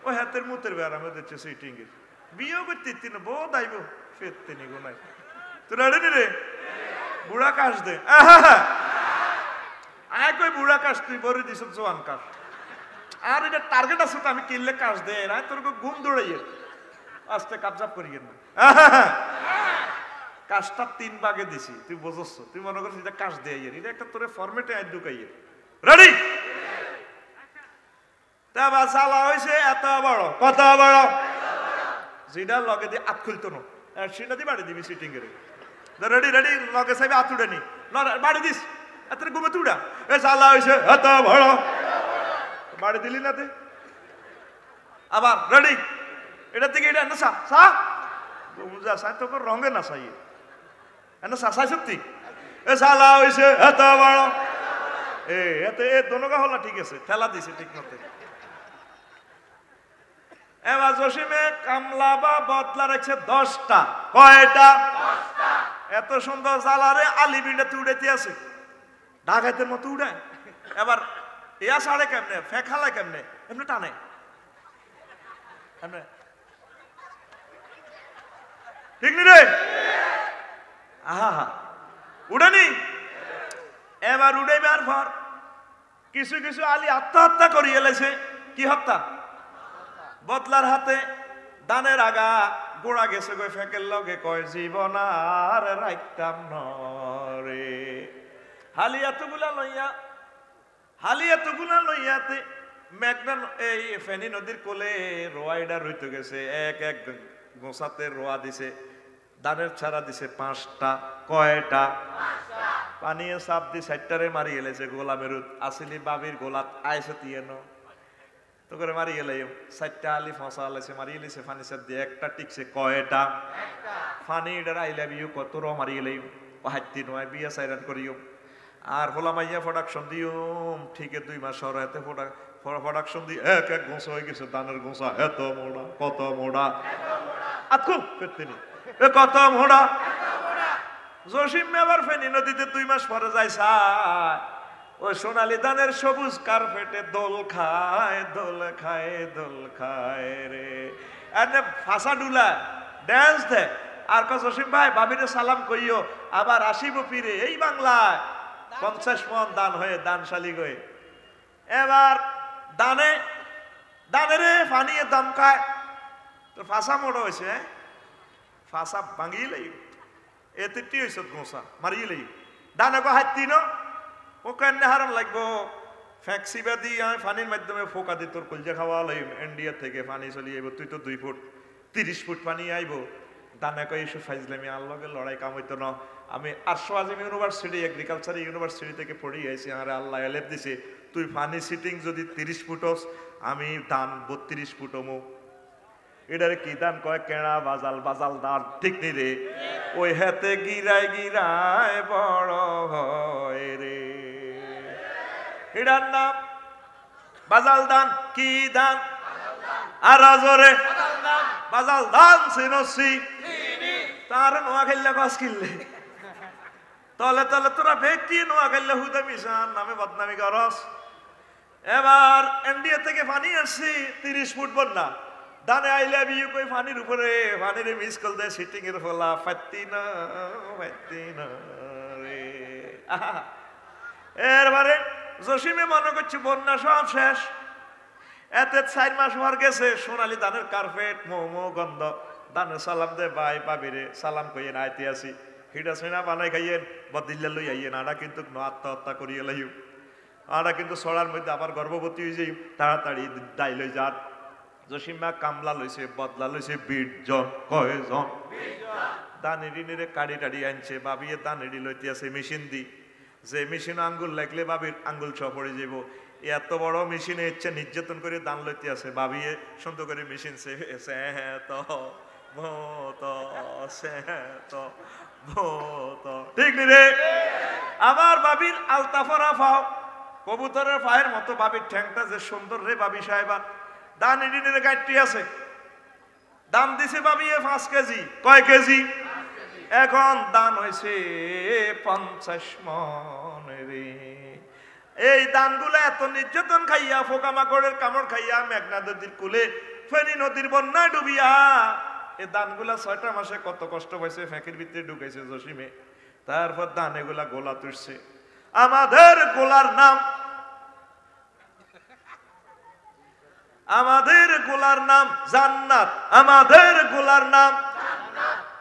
ও হাতের মুতের বেড়া মধ্যে দেখছে সুইটিং এর বিয়েও করতে না, বউ দাইব ফেরতে নি গো নাই। তোর রেডি রে? বুড়া কাশ দে, আয় কই বুড়া কাশ, তুই বরে দিস জোয়ান কাশ। আর এটা টার্গেট আছে তো, আমি কিনলে কাশ দে না, তোর ঘুম দৌড়াইয়ে আস্তে কাবজাব করিয়ে না। কাশটা 3 ভাগে দিছি, তুই বুঝছ? তুই মনে করছিস এটা কাশ দিয়ে এটা একটা তোরে ফরমেটে আই ঢুকাইয়ে। রেডি? তাবা চালা হয়েছে এত বড়, কত বড়, যেটা লগে দিয়ে আত খুলতো না, সেটা দিয়ে বাড়ি দিবি সিটিং করে। রেডি রেডি, লগে চাইবি আত উড়ে নি, বাড়ি দিস, এত ঘুমে তুড়া। এ চালা হয়েছে এত বড়, বাড়ি দিলি না তুই। আবার রেডি, এটা থেকে এটা না সা বুঝা সাই তোকে রঙে না চাই, এনে চাই সত্যি। এ চালা হয়েছে এত বড়, এতে এ দোনোগা হলা ঠিক আছে, ঠেলা দিছে ঠিক মতে। এবার জসিমে কামলা বা বদলা রাখছে 10টা। কয়টা? 10টা। এত সুন্দর জালারে আলিবিন্ডাতে উড়াইতে আছে, ঢাকাইতের মতো উড়ায়। এবার ইয়া সাড়ে কেমনে, ফেঁকালে কেমনে, এমনি টানে এমনি, ঠিক নি রে? আহা উড়েনি। এবার উড়াইবার পর কিছু কিছু আলী আত্মহত্যা করিয়ে লেছে। কি হত্যা? বদলার হাতে দানের আগা গোড়া গেছে কই ফেকের লগে কয় জীবন আর রাখতাম নরে। হালি এতগুলা লইয়াতে মেঘনা এই ফেনী নদীর কোলে রোয়াইডা রইতে গেছে। এক এক গোসাতে রোয়া দিছে, দানের ছাড়া দিছে 5টা। কয়টা? 5টা। পানিয়ে সাপ দি 4টারে মারি এলেছে। গোলা মেরুদ আসিলি বাবির গোলাত আইসে তিয়েন তো করে মারি এলাই 4টা আলি ফসা আলাইছে, মারি এলেছে ফানি সাপ দিয়ে। একটা টিকছে। কয়টা? ফানি এটার আই লাভ ইউ কত র মারি এলাই ও হাইতি নয় বিয়া সাইরান করিও। আর হোলা মাইয়া প্রোডাকশন দিও ঠিকই 2 মাস সর হাতে প্রোডাকশন দিয়ে এক এক গোসা হয়ে গেছে। দানের গোসা এত মোড়া, কত মোড়া, আতকুম পেতিনি কত মোড়া। জসিম মেবার ফেনী নদীতে 2 মাস পরে যায় সায়, ওই সোনালী ধানের সবুজ কার্পেটে দোল খায় দোল খায় দোল খায় রে। এনে ফাঁসা ডুলা ড্যান্স দেয়। আর জসিম ভাই বাবিরে সালাম কইও, আবার আসিব ফিরে এই বাংলায় 50 মন দান হয়ে দানশালী গয়ে। এবার দানেরে ফানিয়ে দাম খায় তো ফাঁসা মোড় হয়েছে, ফাঁসা ভাঙিয়ে লাই এতে টি হয়েছে গোসা মারিয়ে লাই। দানে গো হাতি ন ও কেন হারান লাগবো ফ্যাক্সিবা দিয়ে আমি ফানির মাধ্যমে ফোকা দি তোর কলজা খাওয়া লাইম। ইন্ডিয়া থেকে পানি চলি আইব, তুই তো 2 ফুট 30 ফুট পানি আইব। দানে কই এসব ফাইজলামি আর লগে লড়াই কাম হইতো না। আমি আরশো আজিম ইউনিভার্সিটি এগ্রিকালচার ইউনিভার্সিটি থেকে পড়ি আইছি। আরে আল্লাহ এলেপ দিছে, তুই পানি সিটিং যদি 30 ফুট হস, আমি দান 32 ফুট হমু। এটারে কি দান কয়? কেড়া বাজাল বাজাল দান, ঠিক নি রে? ওই হাতে গিরায় গিরায় বড় হয় রে। এটার নাম বাজাল দান। কি দান? আর জোরে বাজাল দান সিনসি তার নোয়া খেললে গছ কিনলে তলে তলে তোরা ব্যক্তি নোয়া খেললে হুদা মিশান নামে বদনামি করস। এবার ইন্ডিয়া থেকে পানি আসছি 30 ফুট বন্যা। দানে আই লাভ ইউ কই পানির উপরে পানিরে মিস কল দেয় সিটিং এর ফলা ফাত্তি না রে। এরবারে জসিমে মনে করছি বন্যা সব শেষ। এতে 4 মাস হওয়ার গেছে। সোনালী দানের কার্পেট মোমো গন্ধ। দানের সালাম দে ভাই পাবিরে সালাম কইয়েন আইতে আসি। হিডা সিনা বানাই খাইয়েন বদিল্লা লই আইয়েন। আড়া কিন্তু আত্মহত্যা করিয়ে লাইও। আড়া কিন্তু ছড়ার মধ্যে আবার গর্ভবতী হয়ে যাই। তাড়াতাড়ি দাই লই যান। জসিমা কামলা লইছে, বদলা লইছে 20 জন। কয়জন? 20 জন। দানেরি নিরে কাড়ি টাড়ি আনছে। বাবিয়ে দানেরি লইতে আছে মেশিন দি। যে মেশিন আঙ্গুল লাগলে বাবির আঙ্গুল ছ পড়ে যাব। এত বড় মেশিনে ইচ্ছে নির্যাতন করে দান লইতে আছে। বাবিয়ে সুন্দর করে মেশিন ঠিক নি রে? আমার বাবির আলতাফরা ফাও কবুতরের পায়ের মতো। বাবির ঠ্যাংটা যে সুন্দর রে বাবি সাহেবা। দান ইডিনের গাইডটি আছে। দান দিছে বাবিয়ে 5 কেজি। কয় কেজি? এখন দান হয়েছে 50 মন রে। এই দানগুলো এত নির্যাতন খাইয়া, পোকামাকড়ের কামড় খাইয়া, মেঘনা নদীর কুলে ফেনী নদীর বন্যায় ডুবিয়া এই দানগুলা 6টা মাসে কত কষ্ট পাইছে। ফ্যাঁকির ভিতরে ঢুকাইছে জসিমে। তারপর দান এগুলা গোলা তুলছে। আমাদের গোলার নাম, আমাদের গোলার নাম জান্নাত। আমাদের গোলার নাম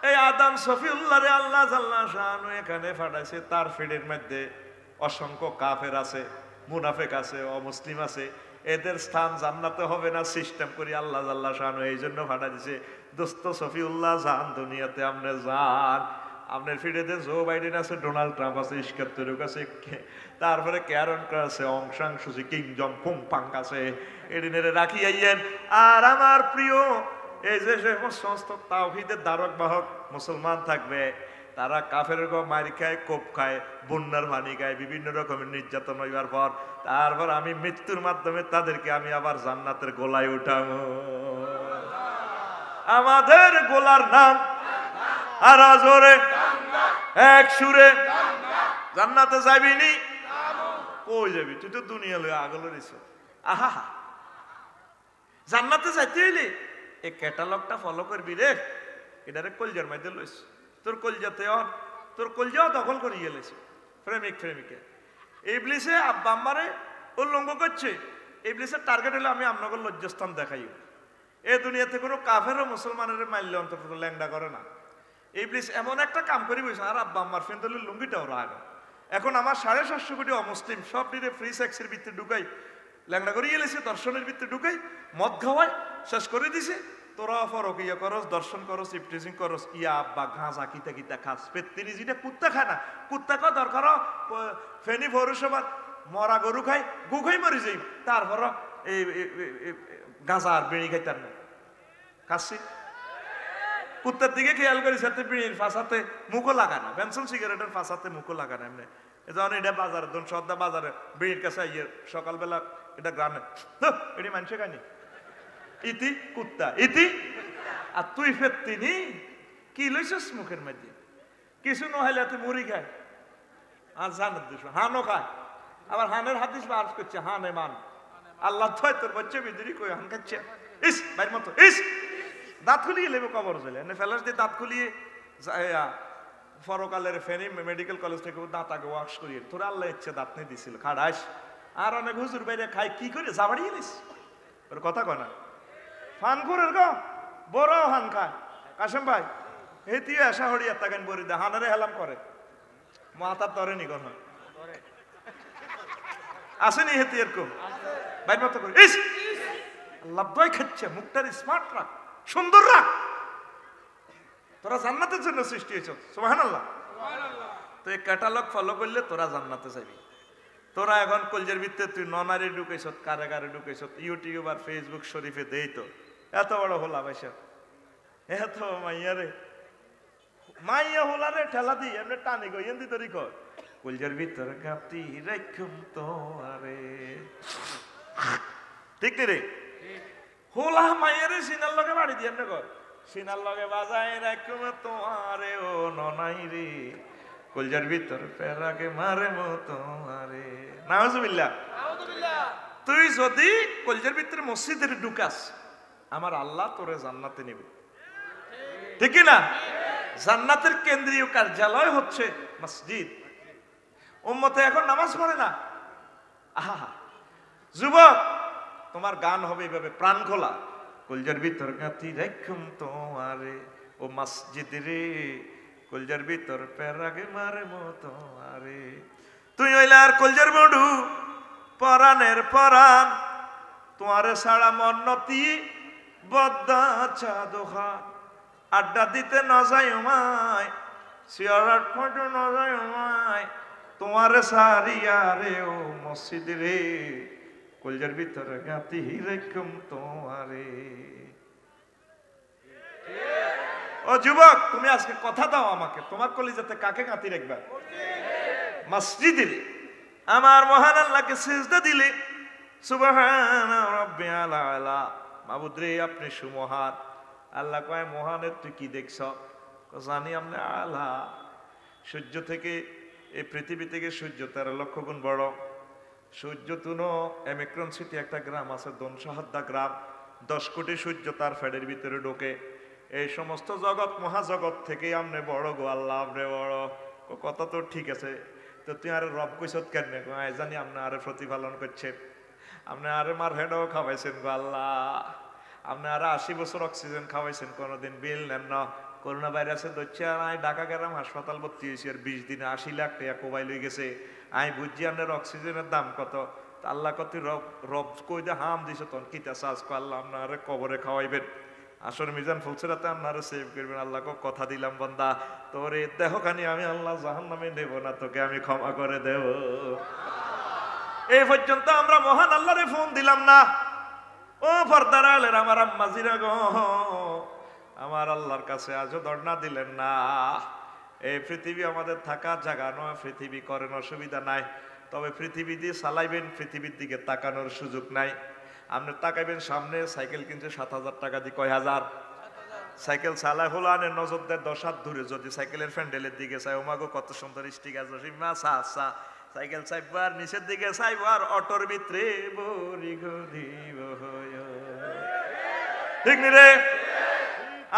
এই আদম সফিউল্লাহ রে আল্লাহ জাল্লা শানু এখানে পাঠাইছে। তার ফিডের মধ্যে অসংখ্য কাফের আছে, মুনাফিক আছে, অমুসলিম আছে। এদের স্থান জান্নাতে হবে না সিস্টেম করি আল্লাহ জাল্লা শানু এই জন্য পাঠা দিছে। দোস্ত সফিউল্লাহ যান দুনিয়াতে, আপনি যান। আপনার ফিডেতে জো বাইডেন আছে, ডোনাল্ড ট্রাম্প আছে, ইস্কাত্তরুক আছে, তারপরে ক্যারন আছে, অংশাং সুচি, কিং জং ফুং পাং আছে। এদিনের রাখি আইয়েন। আর আমার প্রিয় এই যে সমস্ত তাওহীদের ধারক বাহক মুসলমান থাকবে, তারা কাফের মারি খায়, কোপ খায়, বন্যার পানি খায়, বিভিন্ন রকমের নির্যাতন হইবার পর তারপর আমি মৃত্যুর মাধ্যমে তাদেরকে আমি আবার জান্নাতের গোলায় উঠাবো। আমাদের গোলার নাম আর জোরে এক সুরে জান্নাতে যাবি নি কই যাবি তুই তো দুনিয়া লয়ে আগল রইছ আহা জান্নাতে যাইতে হইলে এই ক্যাটালগটা ফলো করবি রে এটারে কলজার মধ্যে লইস তোর কলজাতে তোর কলজাও দখল করে গেলেছে প্রেমিক প্রেমিকে ইবলিসে আব্বা আম্মারে উল্লঙ্ঘ করছে ইবলিসের টার্গেট হলো আমি আপনাকে লজ্জাস্থান দেখাই এই দুনিয়াতে কোনো কাফের ও মুসলমানের মাইলে অন্তত ল্যাংডা করে না ইবলিস এমন একটা কাম করি বসে আর আব্বা আম্মার ফেন্দলের লুঙ্গিটাও রাগ এখন আমার 750 কোটি অমুসলিম সব নিয়ে ফ্রি সেক্সের ভিত্তি ঢুকাই ল্যাংডা করে গেলেছে দর্শনের ভিত্তি ঢুকাই মদ খাওয়াই শেষ করে দিছে তোরা ফরক ইয়া করস দর্শন করস ইফটিজিং করস ইয়া আব্বা ঘাঁসা কিতা কিতা খাস পেত্তিনি যেটা কুত্তা খায় না কুত্তা খাও দরকার ফেনি পৌরসভার মরা গরু খাই গু খাই মরি যাই তারপর এই গাঁজা আর বিড়ি খাইতার না খাচ্ছি কুত্তার দিকে খেয়াল করি সাথে বিড়ির ফাঁসাতে মুখও লাগানা বেনসন সিগারেটের ফাঁসাতে মুখও লাগানা এমনি যখন এটা বাজারে ধরুন সদ্যা বাজারে বিড়ির কাছে ইয়ে সকালবেলা এটা গ্রামে এটি মানুষে খায়নি ইতি কুত্তা ইতি আর তুই ফেরতিনি কি লইছিস মুখের মধ্যে কিছু নহলে তুই মুড়ি খায় আর জানের দিস হানও খায় আবার হানের হাদিস বার করছে হানে মান আল্লাহ তোর বাচ্চা বিদিরি কই হান খাচ্ছে ইস বাইর মতো ইস দাঁত খুলিয়ে লেবে কবর চলে এনে ফেলাস দিয়ে দাঁত খুলিয়ে ফরকালের ফেনি মেডিকেল কলেজ থেকে দাঁত আগে ওয়াশ করিয়ে তোর আল্লাহ ইচ্ছে দাঁত নিয়ে দিছিল খাড়াস আর অনেক হুজুর বাইরে খাই কি করে জাবাড়ি গেলিস ওর কথা কয় না ফান করে গো বড় হান খায় কাশেম ভাই হেতিয়ে আসা হড়িয়া তাকেন বরি দে হানারে হেলাম করে মাথার তরে নি কোন আসেনি হেতি এরকম বাইর মতো করে ইস আল্লাহ দয় খাচ্ছে মুখটার স্মার্ট রাখ সুন্দর রাখ তোরা জান্নাতের জন্য সৃষ্টি হয়েছ সুবহানাল্লাহ তো এই ক্যাটালগ ফলো করলে তোরা জান্নাতে যাবি তোরা এখন কলজের ভিতরে তুই ননারে ঢুকেছ কারাগারে ঢুকেছ ইউটিউব আর ফেসবুক শরীফে দেই তো এত বড় হোলা পয়সা এত মাইয়ারে মাইয়া হোলারে ঠেলা দি এমনি টানি গো এমনি তরি কর কলজের ভিতরে গাপতি রাখুম তোরে ঠিক রে হোলা মাইয়ারে সিনার লগে বাড়ি দিয়ে এমনি কর সিনার লগে বাজায় রাখুম তোরে ও ননাই রে কলজার ভিতর পেরাকে মারে মতো আরে নাউজুবিল্লাহ তুই যদি কলজার ভিতরে মসজিদের ঢুকাস আমার আল্লাহ তোরে জান্নাতে নেবে ঠিক না জান্নাতের কেন্দ্রীয় কার্যালয় হচ্ছে মসজিদ উম্মতে এখন নামাজ পড়ে না আহা যুবক তোমার গান হবে এইভাবে প্রাণ খোলা কলজার ভিতর গাতি রাখুম তোমারে ও মসজিদ রে কলজার ভিতর পেরাগে মারে মতো আরে তুই হইলে আর কলজার বড়ু পরাণের পরাণ তোমারে সারা মন্নতি বদ্দা চাদোহা আড্ডা দিতে ন যাই মায় সিয়ারাট খোঁজ ন যাই মায় তোমারে সারিয়া রে ও মসজিদ রে কলজার ভিতর গাতি রেখম তোমারে ও যুবক তুমি আজকে কথা দাও আমাকে তোমার কলিজাতে কাকে গাঁতি রাখবে মসজিদে আমার মহান আল্লাহকে সিজদা দিলে সুবহানা রাব্বিয়াল আলা মাবুদ রে আপনি সুমহান আল্লাহ কয় মহানের তুই কি দেখছ জানি আপনি আলা সূর্য থেকে এই পৃথিবী থেকে সূর্য 13 লক্ষ গুণ বড় সূর্য তুনো এমিক্রন সিটি একটা গ্রাম আছে দনসাহাদ্দা গ্রাম 10 কোটি সূর্য তার ফেডের ভিতরে ঢোকে এই সমস্ত জগৎ মহাজগৎ থেকে আমনে বড় গো আল্লাহ আপনি বড় কথা তো ঠিক আছে তো তুই আরে রব কইছত কেন জানি আপনি আরে প্রতিপালন করছে আপনি আরে মার হেডও খাওয়াইছেন গো আল্লাহ আপনি আরে 80 বছর অক্সিজেন খাওয়াইছেন কোনোদিন বিল নেন না করোনা ভাইরাসে ধরছে আমি ঢাকা গেলাম হাসপাতাল ভর্তি হয়েছি আর 20 দিনে 80 লাখ টাকা কোবাই লই গেছে আমি বুঝছি আপনার অক্সিজেনের দাম কত আল্লাহ কত রব রব কই দে হাম দিছ তখন কিতা সাজ কো আল্লাহ আপনারে কবরে খাওয়াইবেন আসর মিজান ফুলসিরাতে আপনারা সেভ করবেন আল্লাহকে কথা দিলাম বান্দা তোর এই দেহখানি আমি আল্লাহ জাহান্নামে নেব না তোকে আমি ক্ষমা করে দেব এই পর্যন্ত আমরা মহান আল্লাহরে ফোন দিলাম না ও পর্দার আলের আমার আম্মাজিরা গো আমার আল্লাহর কাছে আজও ধর্ণা দিলেন না এই পৃথিবী আমাদের থাকার জায়গা নয় পৃথিবী করেন অসুবিধা নাই তবে পৃথিবী দিয়ে চালাইবেন পৃথিবীর দিকে তাকানোর সুযোগ নাই আপনি তাকাইবেন সামনে সাইকেল কিনছে 7,000 টাকা দিয়ে কয় হাজার সাইকেল চালায় হোলানের নজর দেয় 10 হাত দূরে, যদি সাইকেলের ফ্যান্ডেলের দিকে চাই ওমাগো কত সুন্দর স্টিকার জসিমা সা সাইকেল চাইবার নিচের দিকে চাইবার অটোর ভিতরে বরি গরিব ঠিক নি রে?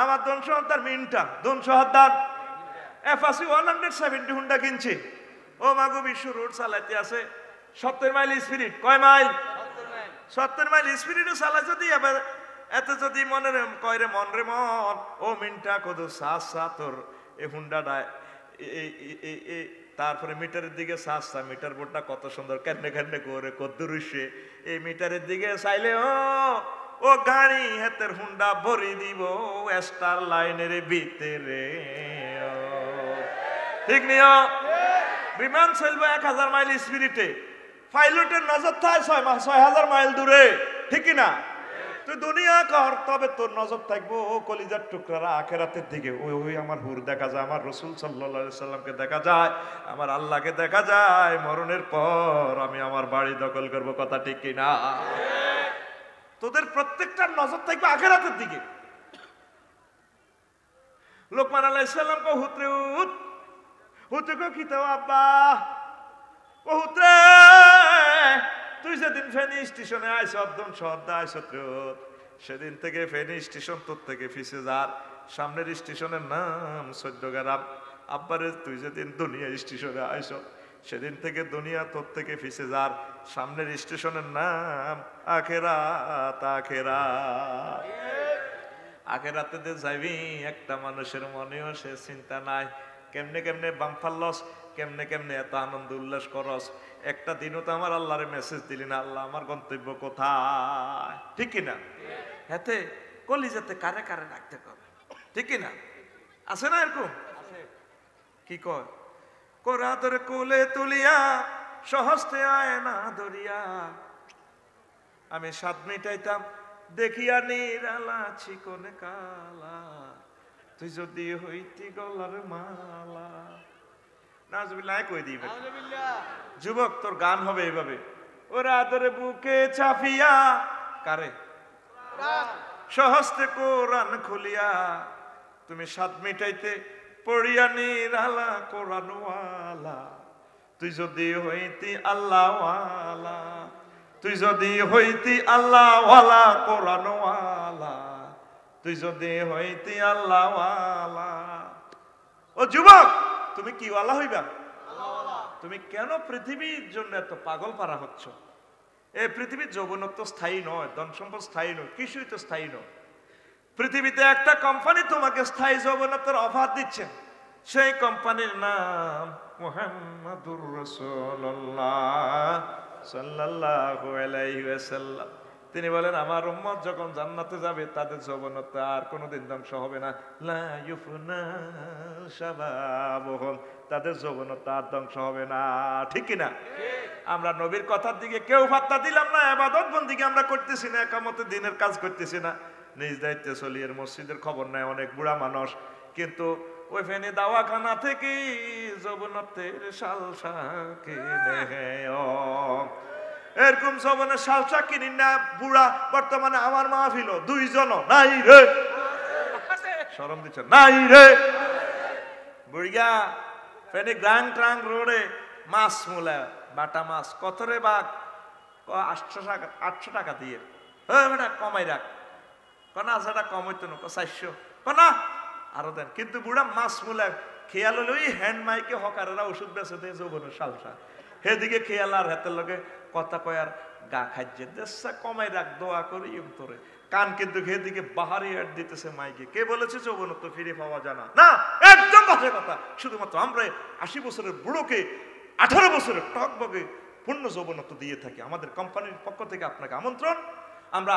আমার দনশ হাজার মিনটা 200,000 এফআসি 170 হুন্ডা কিনছে, ও মাগো বিশ্ব রোড চালাইতে আছে 70 মাইল স্পিরিট। কয় মাইল? 70 মাইল স্পিরিটে চালা যদি এবার এত যদি মনে কয় রে মন রে মন, ও মিনটা কত সা তোর এই হুন্ডাটা তারপরে মিটারের দিকে সা মিটার বোর্ডটা কত সুন্দর কেন্নে কেন্নে করে কদ্দুর উঠছে, এই মিটারের দিকে চাইলে ও গাড়ি হাতের হুন্ডা ভরি দিব স্টার লাইনের ভিতরে ঠিক নিও। বিমান চলবে 1000 মাইল স্পিরিটে, পাইলটের নজর থাকে 6000 মাইল দূরে ঠিক না? তুই দুনিয়া কর তবে তোর নজর থাকবো ও কলিজার টুকরারা আখেরাতের দিকে। ওই আমার হুর দেখা যায়, আমার রসুল সাল্লাল্লাহু আলাইহি সাল্লামকে দেখা যায়, আমার আল্লাহকে দেখা যায়। মরণের পর আমি আমার বাড়ি দখল করব, কথা ঠিক কিনা? তোদের প্রত্যেকটার নজর থাকবে আখেরাতের দিকে। লোকমান আলাইহিস সালাম কো হুতরে হুতরে কো খিতাও আব্বা, ও হুতরে তুই যেদিন ফেনী স্টেশনে আইস অদ্দন সদ্দা আইস, সেদিন থেকে ফেনী স্টেশন তোর থেকে ফিসে যার সামনের স্টেশনের নাম 14 গ্রাম। আব্বারে তুই যেদিন দুনিয়া স্টেশনে আইস সেদিন থেকে দুনিয়া তোর থেকে ফিসে যার সামনের স্টেশনের নাম আখেরাত। আখেরাতে যাইবি একটা মানুষের মনেও সে চিন্তা নাই কেমনে কেমনে বাম্পার লস, কেমনে কেমনে এত আনন্দ উল্লাস করস। একটা দিনও তো আমার আল্লাহরে মেসেজ দিলি না, আল্লাহ আমার গন্তব্য কোথায়, ঠিক কিনা? হাতে কলিজাতে কারে কারে রাখতে হবে, ঠিক কিনা? আছে না এরকম? কি কয় কোরাতর কোলে তুলিয়া সহস্তে আয় না ধরিয়া, আমি স্বাদ মিটাইতাম দেখিয়া নিরালা চিকনে কালা, তুই যদি হইতি গলার মালা। নাউজুবিল্লাহ কই দিবে যুবক, তোর গান হবে এইভাবে, ওরা আদরে বুকে চাপিয়া কারে সহস্তে কোরআন খুলিয়া, তুমি স্বাদ মিটাইতে পড়িয়া নিরালা কোরআনওয়ালা, তুই যদি হইতি আল্লাহওয়ালা, তুই যদি হইতি আল্লাহওয়ালা কোরআনওয়ালা, তুই যদি হইতি আল্লাহওয়ালা। ও যুবক, তুমি কি ওয়ালা হইবা? তুমি কেন পৃথিবীর জন্য এত পাগল পারা হচ্ছ? এই পৃথিবীর যৌবনত্ব স্থায়ী নয়, ধন সম্পদ স্থায়ী নয়, কিছুই তো স্থায়ী নয়। পৃথিবীতে একটা কোম্পানি তোমাকে স্থায়ী যৌবনত্বের অফার দিচ্ছেন, সেই কোম্পানির নাম মুহাম্মাদুর রাসূলুল্লাহ সাল্লাল্লাহু আলাইহি ওয়াসাল্লাম। তিনি বলেন আমার উম্মত যখন জান্নাতে যাবে তাদের যৌবনত্ব আর কোনোদিন ধ্বংস হবে না, লা ইউফনা শাবাবুহুম, তাদের যৌবনত্ব আর ধ্বংস হবে না, ঠিক কিনা? আমরা নবীর কথার দিকে কেউ পাত্তা দিলাম না, ইবাদত বন্দেগী আমরা করতেছি না, একামতে দিনের কাজ করতেছি না, নিজ দায়িত্বে চলি। এর মসজিদের খবর নাই অনেক বুড়া মানুষ, কিন্তু ওই ফেনী দাওয়াখানা থেকে যৌবনত্বের শালসা কিনে এরকম যৌবনের শালসা কিনি না বুড়া। বর্তমানে আমার মাহফিল 2 জন নাই রে, শরম দিচ্ছ নাই রে বুড়িয়া। ফেনী গ্রাং ট্রাং রোডে মাছ মূলা বাটা মাছ কত রে বাঘ? 800 টাকা দিয়ে। বেটা কমাই রাখ, কনা সেটা কম হইতো না, 400 কনা আরো দেন। কিন্তু বুড়া মাছ মূলা খেয়াল হলে ওই হ্যান্ড মাইকে হকারেরা ওষুধ বেঁচে দেয় যৌবনের শালসা, সেদিকে খেয়াল আর হাতের লগে কথা কয় আর গা খাইছে দেশা কমাই রাখ দোয়া করি তোরে কান। কিন্তু সেদিকে বাহারি অ্যাড দিতেছে মাইকে। কে বলেছে যৌবনত্ব ফিরে পাওয়া যায় না? একদম বাজে কথা। শুধুমাত্র আমরা 80 বছরের বুড়োকে 18 বছরের টকবগে পূর্ণ যৌবনত্ব দিয়ে থাকি। আমাদের কোম্পানির পক্ষ থেকে আপনাকে আমন্ত্রণ। আমরা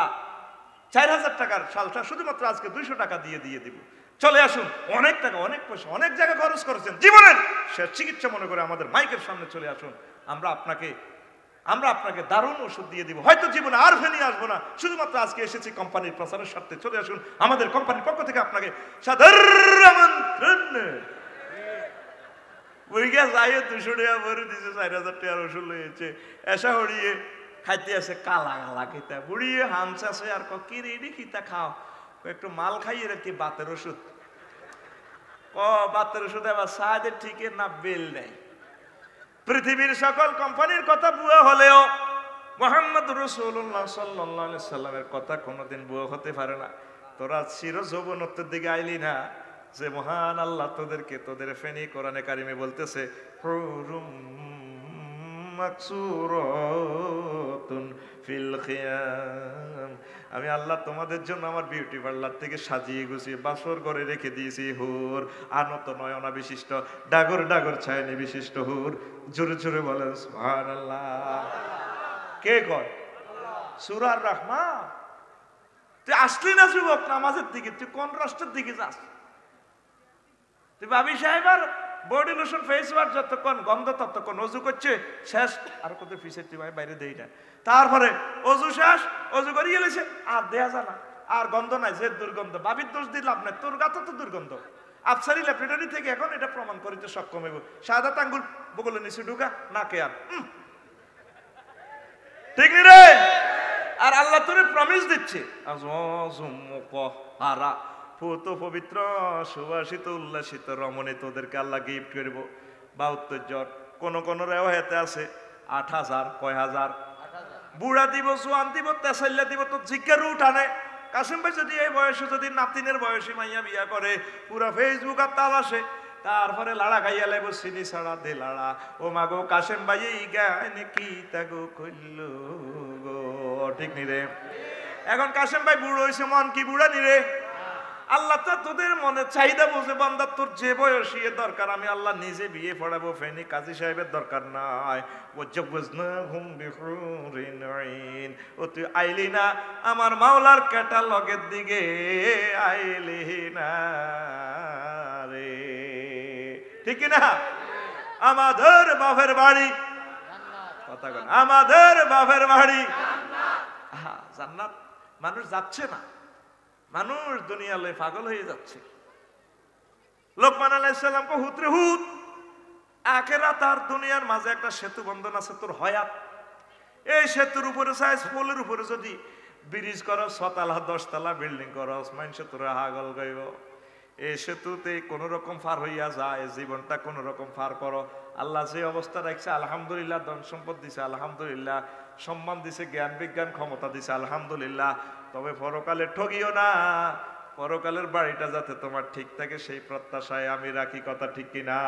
4000 টাকার শালসা শুধুমাত্র আজকে 200 টাকা দিয়ে দিব। চলে আসুন। অনেক টাকা, অনেক পয়সা, অনেক জায়গায় খরচ করেছেন, জীবনের সে চিকিৎসা মনে করে আমাদের মাইকের সামনে চলে আসুন। আমরা আপনাকে দারুণ ওষুধ দিয়ে দিব। হয়তো জীবনে আর ফেনী আসবো না, শুধুমাত্র আজকে এসেছি কোম্পানির প্রচারের স্বার্থে। চলে আসুন, আমাদের কোম্পানির পক্ষ থেকে আপনাকে সাদর আমন্ত্রণ। বুঝিয়া যাই 200 টাকা ভরে দিছে, 4000 টাকার ওষুধ লইছে, এসা হরিয়ে খাইতে আছে কালা কালা খিতা। বুড়িয়ে হামস আছে আর কি রেডি খিতা খাও। একটু মাল খাইয়ে রাখি বাতের ওষুধ। ও বাতের ওষুধ আবার সাহায্যের ঠিকে না বিল নেই। পৃথিবীর সকল কোম্পানির কথা বুয়া হলেও মুহাম্মদ রাসূলুল্লাহ সাল্লাল্লাহু আলাইহি সাল্লামের কথা কোনোদিন বুয়া হতে পারে না। তোরা চির যৌবনত্বের দিকে আইলি না, যে মহান আল্লাহ তোদেরকে তোদের ফেনি কোরআনে কারিমে বলতেছে হুরুম মাকসুরাতুন ফিল খিয়াম, আমি আল্লাহ তোমাদের জন্য আমার বিউটি পার্লার থেকে সাজিয়ে গুছিয়ে বাসর ঘরে রেখে দিয়েছি হুর, আনত নয়না বিশিষ্ট, ডাগর ডাগর ছায়নি বিশিষ্ট হুর। জোরে জোরে বলেন সুবহানাল্লাহ। কে কয়? সূরা রহমান। তুই আসলি না যুবক নামাজের দিকে, তুই কোন রাষ্ট্রের দিকে যাস? তুই ভাবি সাহেব আর বডি লোশন ফেস ওয়াশ যতক্ষণ গন্ধ ততক্ষণ, অজু করছে শেষ আর কত ফিসে তুই বাইরে দেই না, তারপরে অজু শেষ, অজু করিয়ে গেছে আর দেয়া যায় না, আর গন্ধ নাই, যে দুর্গন্ধ। ভাবির দোষ দিয়ে লাভ নাই, তোর গাতে তো দুর্গন্ধ। আফসারি ল্যাবরেটরি থেকে এখন এটা প্রমাণ করিতে সক্ষম হইব। শাহাদাত আঙ্গুল বগলে নিচে ঢুকা নাকে আর ঠিক নি রে। আর আল্লাহ তোরে প্রমিস দিচ্ছে পুত পবিত্র সুবাসিত উল্লাসিত রমণী তোদেরকে আল্লাহ গিফট করব 72 জন। কোন কোন রেওয়ায়েতে আছে 8000, কয় হাজার। বুড়া দিব, জোয়ান দিব, তেসাল্লা দিব, তো জিজ্ঞার উঠানে। কাসিম ভাই যদি এই বয়সে যদি নাতিনের বয়সী মাইয়া বিয়া করে, পুরা ফেসবুক আর তালাশে, তারপরে লাড়া খাইয়া লাইব চিনি ছাড়া দে লাড়া। ও মাগো কাসেম ভাই এই গান কি তাগো কইল গো, ঠিক নি রে? এখন কাসেম ভাই বুড়ো হইছে, মন কি বুড়া নি রে? আল্লাহ তো তোদের মনে চাহিদা বুঝে বান্দা, তোর যে বয়সী দরকার আমি আল্লাহ নিজে বিয়ে পড়াবো, ফেনি কাজী সাহেবের দরকার নাই। ও তুই আইলি না আমার মাওলার ক্যাটালগের দিকে, আইলি না রে, ঠিক না? আমাদের বাপের বাড়ি, কথা বল, আমাদের বাপের বাড়ি জান্নাত। মানুষ যাচ্ছে না, মানুষ দুনিয়া লয়ে পাগল হয়ে যাচ্ছে। লোকমান আলাইহিস সালাম কো হুতরে হুত, আখিরাত আর দুনিয়ার মাঝে একটা সেতু বন্ধন আছে, তোর হায়াত। এই সেতুর উপরে সাইজ পোলের উপরে যদি ব্রিজ করো, 6 তলা 10 তলা বিল্ডিং করো, মানুষ তোর হাগল গাইব। এই সেতুতে কোন রকম পার হইয়া যায়, জীবনটা কোন রকম পার করো। আল্লাহ যে অবস্থা রাখছে আলহামদুলিল্লাহ, ধন সম্পদ দিছে আলহামদুলিল্লাহ, সম্মান দিছে, জ্ঞান বিজ্ঞান ক্ষমতা দিছে আলহামদুলিল্লাহ। তবে পরকালে ঠগিও না, পরকালের বাড়িটা যাতে তোমার ঠিক থাকে সেই প্রত্যাশায় আমি রাখি, কথা ঠিক কিনা?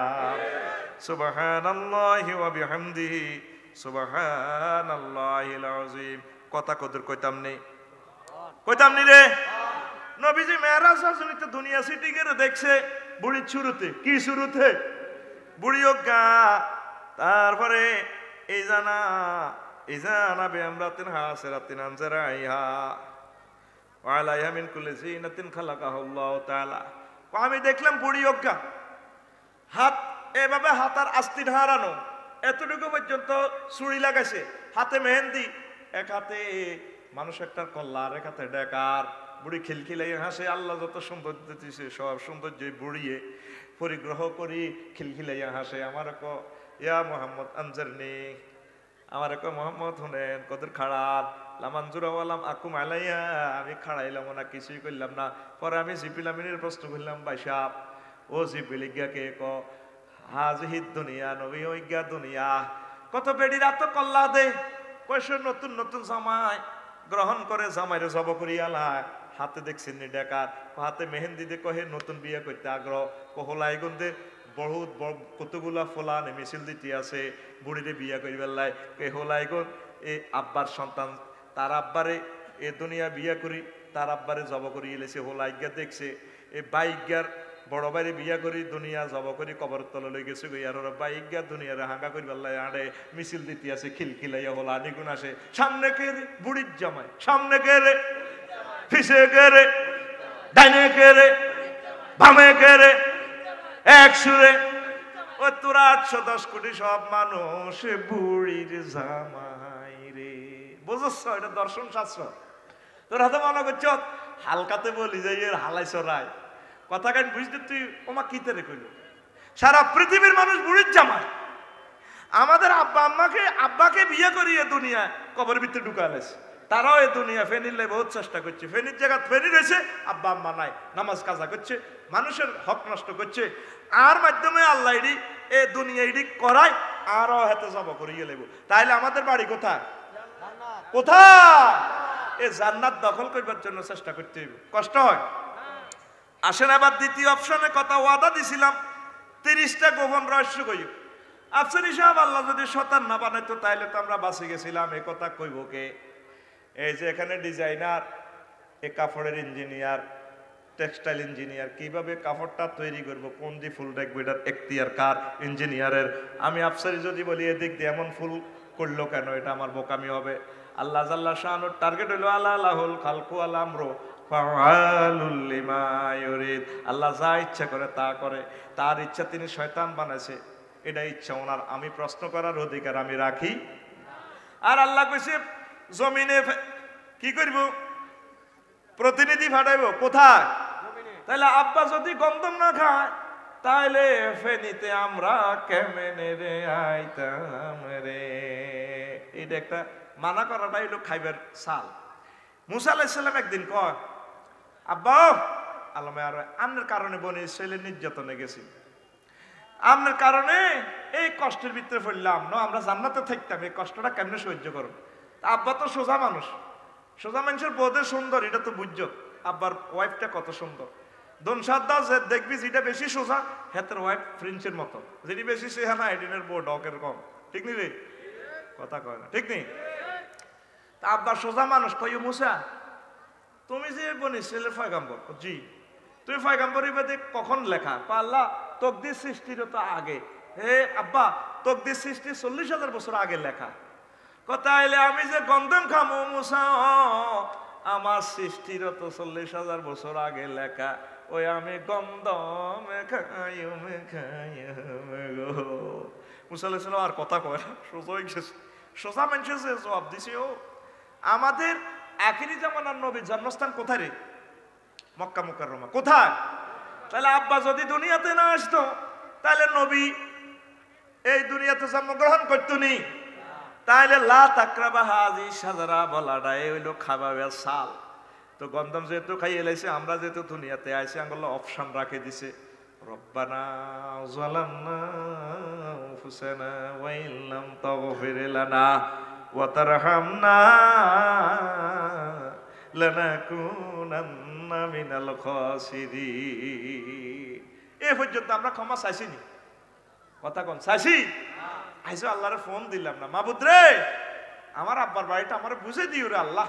সুবহানাল্লাহি ওয়া বিহামদিহি সুবহানাল্লাহিল আযীম। কথা কদর কইতাম নি, কইতাম নি রে। নবীজি মেরাজ রাজনীতি দুনিয়া সিটি করে দেখছে বুড়ির শুরুতে। কি শুরুতে? বুড়ি গা, তারপরে এই জানা এই জানা বেমরাতিন হাসরাতিন আনজারাইহা ওয়ালাইহা মিন কুল্লি জিনাতিন খালাকাহুল্লাহু তাআলা। আমি দেখলাম বুড়ি গা, হাত এভাবে হাতার আস্তি হারানো, এতটুকু পর্যন্ত চুড়ি লাগাইছে, হাতে মেহেন্দি, এক হাতে মানুষ একটা কল্লা, আর এক হাতে ডেকার। বুড়ি খিলখিলাই হাসে। আল্লাহ যত সৌন্দর্য দিছে সব সৌন্দর্য বুড়িয়ে পরিগ্রহ করি খিলখিলাইয়া হাসে। আমার ক ইয়া মোহাম্মদ আনজারনি, আমার ক মোহাম্মদ হুনেন কদর খাড়ার লামানজুরাওয়ালাম আকুম আলাইয়া, আমি খাড়াইলাম না, কিছুই করলাম না। পরে আমি জিপিলামিনের প্রশ্ন করলাম, ভাই সাহ ও জিপিলিজ্ঞাকে ক হাজিহিদ দুনিয়া নবী হইজ্ঞা দুনিয়া, কত বেডিরা তো কল্লা দে, কয়সে নতুন নতুন জামাই গ্রহণ করে, জামাইরে জব করিয়ালায়, হাতে দেখছেন নি ডেকার, হাতে মেহেন্দি দে, কহে নতুন বিয়ে করতে আগ্রহ, কহলাই গন্ধে বহুত কতগুলা ফোলা মিছিল দিতে আছে, বুড়িরে বিয়া করি বেলায় কে হোলাই গন এ আব্বার সন্তান, তার আব্বারে এ দুনিয়া বিয়া করি, তার আব্বারে জব করি এলেছে, হোলাইজ্ঞা দেখছে এ বাইজ্ঞার বড় বাইরে বিয়া করি দুনিয়া জব করি কবর তলে লই গেছে গই, আর ওরা বাইজ্ঞা দুনিয়ারে হাঙ্গা করি বেলায় আড়ে মিছিল দিতে আছে, খিলখিলাইয়া হোলা নিগুণ আসে। সামনে কে রে? বুড়ির জামাই। সামনে কে রে? পিছে কে রে? ডাইনে কে রে? বামে কে রে? এক সুরে ও তোরা 810 কোটি সব মানুষ বুড়ির জামাই রে। বুঝছ? এটা দর্শন শাস্ত্র। তোরা তো মনে করছ হালকাতে বলি যাই এর হালাইছ রায়, কথা কেন বুঝতে তুই ওমা কিতে রে কইল? সারা পৃথিবীর মানুষ বুড়ির জামাই। আমাদের আব্বাকে বিয়ে করিয়ে দুনিয়া কবরের ভিতরে ঢুকালেছে, তারাও এই দুনিয়া ফেনির লাই বহুত চেষ্টা করছে, ফেনির জায়গা ফেনি রয়েছে, আব্বা আম্মা নাই, নামাজ কাজা করছে, মানুষের হক নষ্ট করছে, আর মাধ্যমে আল্লাহ এডি এ দুনিয়া এডি করায় আরও হাতে জব করিয়ে লেব। তাইলে আমাদের বাড়ি কোথায়? কোথায়? এ জান্নাত দখল করবার জন্য চেষ্টা করতে হইব, কষ্ট হয়। আসেন আবার দ্বিতীয় অপশনে কথা ওয়াদা দিছিলাম 30টা গোপন রহস্য কই। আফসারি সাহেব আল্লাহ যদি শতান না বানাইতো তাইলে তো আমরা বাঁচে গেছিলাম, এ কথা কইব কে? এই যে এখানে ডিজাইনার, এ কাপড়ের ইঞ্জিনিয়ার, টেক্সটাইল ইঞ্জিনিয়ার, কিভাবে কাপড়টা তৈরি করবো, কোন দিয়ে ফুল রাখবো, এটার এখতিয়ার কার? ইঞ্জিনিয়ারের। আমি আফসারি যদি বলি এদিক দিয়ে এমন ফুল করলো কেন, এটা আমার বোকামি হবে। আল্লাহ জাল্লা শানুর টার্গেট হইল আল্লাহুল খালকু আল আমরু ফাআলুল লিমা ইউরিদ। আল্লাহ যা ইচ্ছা করে তা করে, তার ইচ্ছা তিনি শয়তান বানাইছে, এটা ইচ্ছা ওনার, আমি প্রশ্ন করার অধিকার আমি রাখি। আর আল্লাহ কইছে জমিনে কি করব? প্রতিনিধি পাঠাইব, কোথায়? তাহলে আব্বা যদি গন্ধম না খায় তাহলে ফেনিতে আমরা কেমনে রে আইতাম রে। এটা একটা মানা করাটা হইল খাইবার সাল। মুসা আলাইহিস সালাম একদিন কয়, আব্বা আলমে আর আমনের কারণে বনি ইসরাইলের নির্যাতনে গেছি, আমনের কারণে এই কষ্টের ভিতরে পড়লাম, না আমরা জান্নাতে থাকতাম, এই কষ্টটা কেমনে সহ্য করো? আব্বা তো সোজা মানুষ, সোজা মানুষের বোধে সুন্দর, এটা তো বুঝছো। আব্বার ওয়াইফটা কত সুন্দর, দনসাদ দাও যে দেখবি যেটা বেশি সোজা হেতের ওয়াইফ ফ্রিন্সের মতো, যেটি বেশি সেহানা এডিনের বউ ডকের কম, ঠিক নি রে? কথা কয় না, ঠিক নেই? তা আব্বার সোজা মানুষ কই, মুসা তুমি যে বনি ছেলের পয়গাম্বর, জি তুমি পয়গাম্বর ইবাদে কখন লেখা? আল্লাহ তকদির সৃষ্টির তো আগে। হে আব্বা তকদির সৃষ্টি 40,000 বছর আগে লেখা। কথা এলে আমি যে গন্ধম খামো মুসা, আমার সৃষ্টির তো 40,000 বছর আগে লেখা, ওই আমি গন্ধম খাইম খাইম গো। মুসা আলাইহিস সালাম আর কথা কয় না, সোজা হয়ে গেছে। সোজা মানুষের যে জবাব দিছে, ও আমাদের আখিরি জামানার নবীর জন্মস্থান কোথায় রে? মক্কা মুকাররমা। কোথায়? তাহলে আব্বা যদি দুনিয়াতে না আসতো তাহলে নবী এই দুনিয়াতে জন্মগ্রহণ করতো নি। তাহলে লা তাকরাবা হাজি সাজারা বলাটা এই হইলো খাবাবের সাল। তো গন্ধম যেহেতু খাইয়ে লাইছে, আমরা যেহেতু দুনিয়াতে আইছি, আঙ্গুলো অপশন রাখে দিছে, রব্বানা যালামনা আনফুসানা ওয়া ইল্লাম তাগফির লানা ওয়া তারহামনা লানাকুনান্না মিনাল খাসিরিন। এই পর্যন্ত আমরা ক্ষমা চাইছি নি? কথা কোন চাইছি? আইসো আল্লাহরে ফোন দিলাম না, মাবুদ রে আমার আব্বার বাড়িটা আমার বুঝে দিও রে আল্লাহ।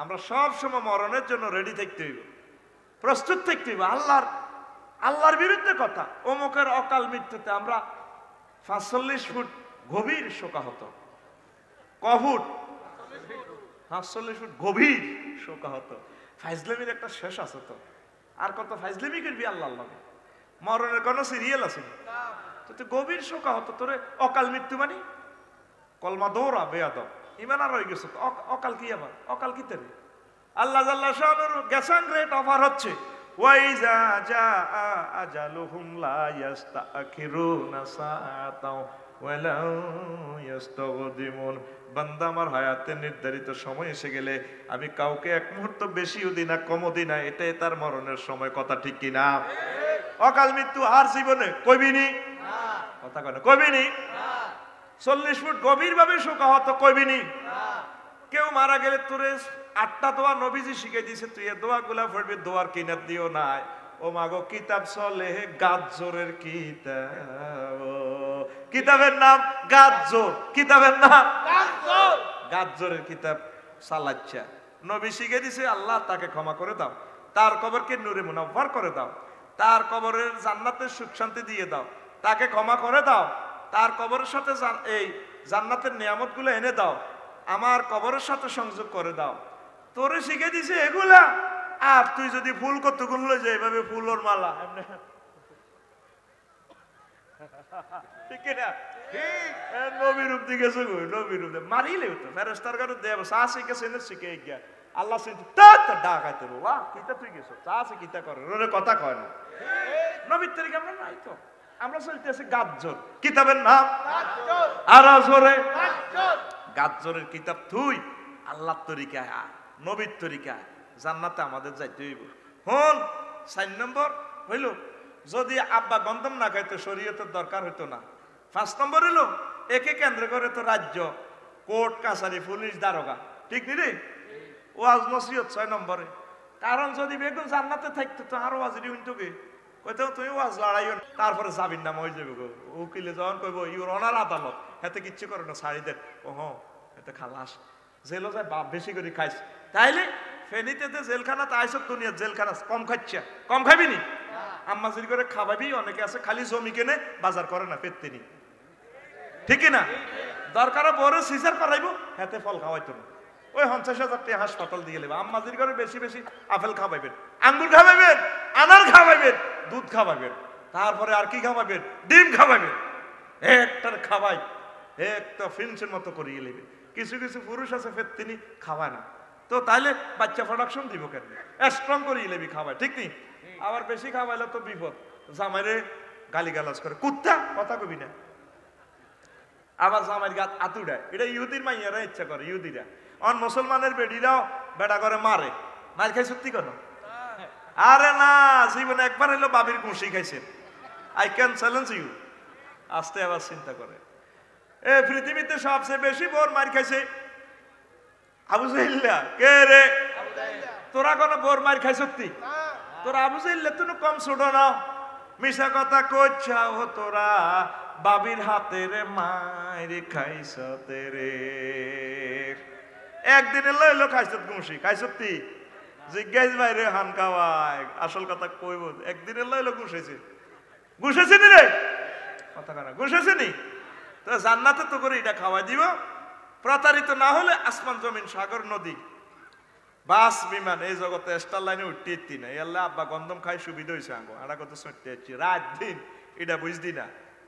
আমরা সব সময় মরণের জন্য রেডি থাকতে হইব, প্রস্তুত থাকতে হইব। আল্লাহর বিরুদ্ধে কথা। অমুকের অকাল মৃত্যুতে আমরা 45 ফুট গভীর শোকাহত। ক ফুট? 45 ফুট গভীর শোকাহত। ফাইজলামির একটা শেষ আছে তো, আর কত ফাইজলামি করবি আল্লাহর লগে? মরণের কোনো সিরিয়াল আছে না? তো গভীর শোকাহত তোরে অকাল মৃত্যু মানে কলমা দৌড়া বেয়াদব, ইমান আর রয়ে গেছে। অকাল কি আবার? অকাল কি তেরে? আল্লাহ জাল্লা শানুর গ্যাসান রেট অফার হচ্ছে, ওয়াইজা জাআ আজালুহুম লা ইস্তাখিরুনা সাআতাও ওয়া লা ইস্তাগদিমুন। বান্দা আমার হায়াতের নির্ধারিত সময় এসে গেলে আমি কাউকে এক মুহূর্ত বেশিও দিই না কমও দিই না, এটাই তার মরণের সময়। কথা ঠিক কিনা? অকাল মৃত্যু আর জীবনে কইবিনি? কথা কয় না, কইবিনি? 40 ফুট গভীর ভাবে শোকাহত কইবিনি? কেউ মারা গেলে তোরে 8টা দোয়া নবীজি শিখে দিয়েছে, তুই এই দোয়াগুলা পড়বি। দোয়ার কিনার দিও নাই, ও মাগো কিতাব চলে গাজ্জরের কিতাব। কিতাবের নাম গাজ্জর, কিতাবের নাম গাজ্জর। গাজ্জরের কিতাব চালাচ্ছা নবী শিখে দিছে। আল্লাহ তাকে ক্ষমা করে দাও, তার কবরকে নূরে মুনাওয়ার করে দাও, তার কবরের জান্নাতের সুখ শান্তি দিয়ে দাও, তাকে ক্ষমা করে দাও, তার কবরের সাথে এই জান্নাতের নিয়ামতগুলো এনে দাও, আমার কবরের সাথে সংযোগ করে দাও। তোরে শিখে দিছে এগুলা। আর তুই যদি ফুল করতে গুনলে যে এইভাবে ফুলের মালা, ঠিক না? নবীর রূপ দিয়ে গেছে, নবীর রূপ মারিলে হতো ফেরেস্তার কারো দেব চা শিখেছে না শিখে গিয়া আল্লাহ ডাকাইতে বাবা কিতা তুই গেছো চা আছে কিতা করে ওরে কথা কয় না। নবীর তরিকা আমরা নাই তো, আমরা চলতেছি গাজ্জর। কিতাবের নাম আর জোরে গাজ্জরের কিতাব তুই আল্লাহর তরিকায় নবীর তরিকায় জান্নাতে আমাদের যাইতে হইব। হন 4 নম্বর হইল যদি আব্বা গন্ধম না খাইতো শরীয়তের দরকার হইতো না। 5 নম্বর হইল একে কেন্দ্র করে তো রাজ্য, কোর্ট কাছারি, পুলিশ, দারোগা, ঠিক নি রে? ওয়াজ নসিহত 6 নম্বরে। কারণ যদি বেগুন জান্নাতে থাকতো তো আরো ওয়াজিরি হইতো কে কইতো তুমি ওয়াজ লড়াইও, তারপরে জামিন নামা হয়ে যাবে গো। উকিলে যখন কইব ইউর অনার আদালত, হাতে কিচ্ছু করে না, ছাড়ি দেন, ও এতে খালাস, জেলও যায় বাপ বেশি করে খাইস। তাইলে ফেনীতে জেলখানা তা আইসব দুনিয়ার জেলখানা কম খাচ্ছে, কম খাবি নি? আম্মাজির করে খাবাবি, অনেকে আছে খালি জমি কেনে বাজার করে না, পেতে নি, ঠিক না? দরকার বড় সিজার করাইবো, হাতে ফল খাওয়াইতো না, ওই 50,000 টাকা হাসপাতাল দিয়ে নেবে। আম্মাজির করে বেশি বেশি আপেল খাওয়াইবেন, আঙ্গুর খাওয়াইবেন, আনার খাওয়াইবেন, দুধ খাওয়াইবেন, তারপরে আর কি খাওয়াইবেন, ডিম খাওয়াইবেন, একটার খাওয়াই একটা ফিনসের মতো করিয়ে নেবে। কিছু কিছু পুরুষ আছে ফেরতিনি খাওয়ায় না, তো তাইলে বাচ্চা প্রোডাকশন দিব কেন? স্ট্রং করিয়ে নেবি খাওয়ায়, ঠিক নেই? আবার বেশি খাওয়াইলে তো বিপদ, জামাইরে গালিগালাজ করে, কুত্তা কথা কবি না, আবার জামাইয়ের গাত আতু দেয়। এটা ইহুদির মাইয়ারা ইচ্ছা করে, ইহুদিরা। অন মুসলমানের বেডিরাও বেটা করে মারে, মার খাই সত্যি কেন? আরে না, জীবনে একবার হইলো বাবির ঘুষি খাইছেন। I can challenge you. আস্তে আবার চিন্তা করে, এ পৃথিবীতে সবচেয়ে বেশি বোর মার খাইছে আবু জাহিল্লা। কে রে? তোরা কোন বোর মার খাই সত্যি? তোরা আবু জাহিল্লা তুমি কম ছোট না, মিশা কথা কইছাও তোরা, বাবির হাতের মার খাইছ তেরে। একদিনে লইলো খাইছ ঘুষি, খাই সত্যি? জিজ্ঞাস বাইরে হান খাওয়ায়, আসল কথা কইব, একদিনে লইলো ঘুষেছে, ঘুষেছে নি রে? কথা কানা ঘুষেছে নি? তো জান্নাতে তো করে এটা খাওয়াই দিব। প্রতারিত না হলে আসমান জমিন সাগর নদী বাস বিমান এই জগতে স্টার লাইনে উঠতে ইতি না। এল্লা আব্বা গন্ধম খাই সুবিধা হয়েছে আঙ্গো, আড়া কত সত্যি যাচ্ছি রাত দিন, এটা বুঝদি না।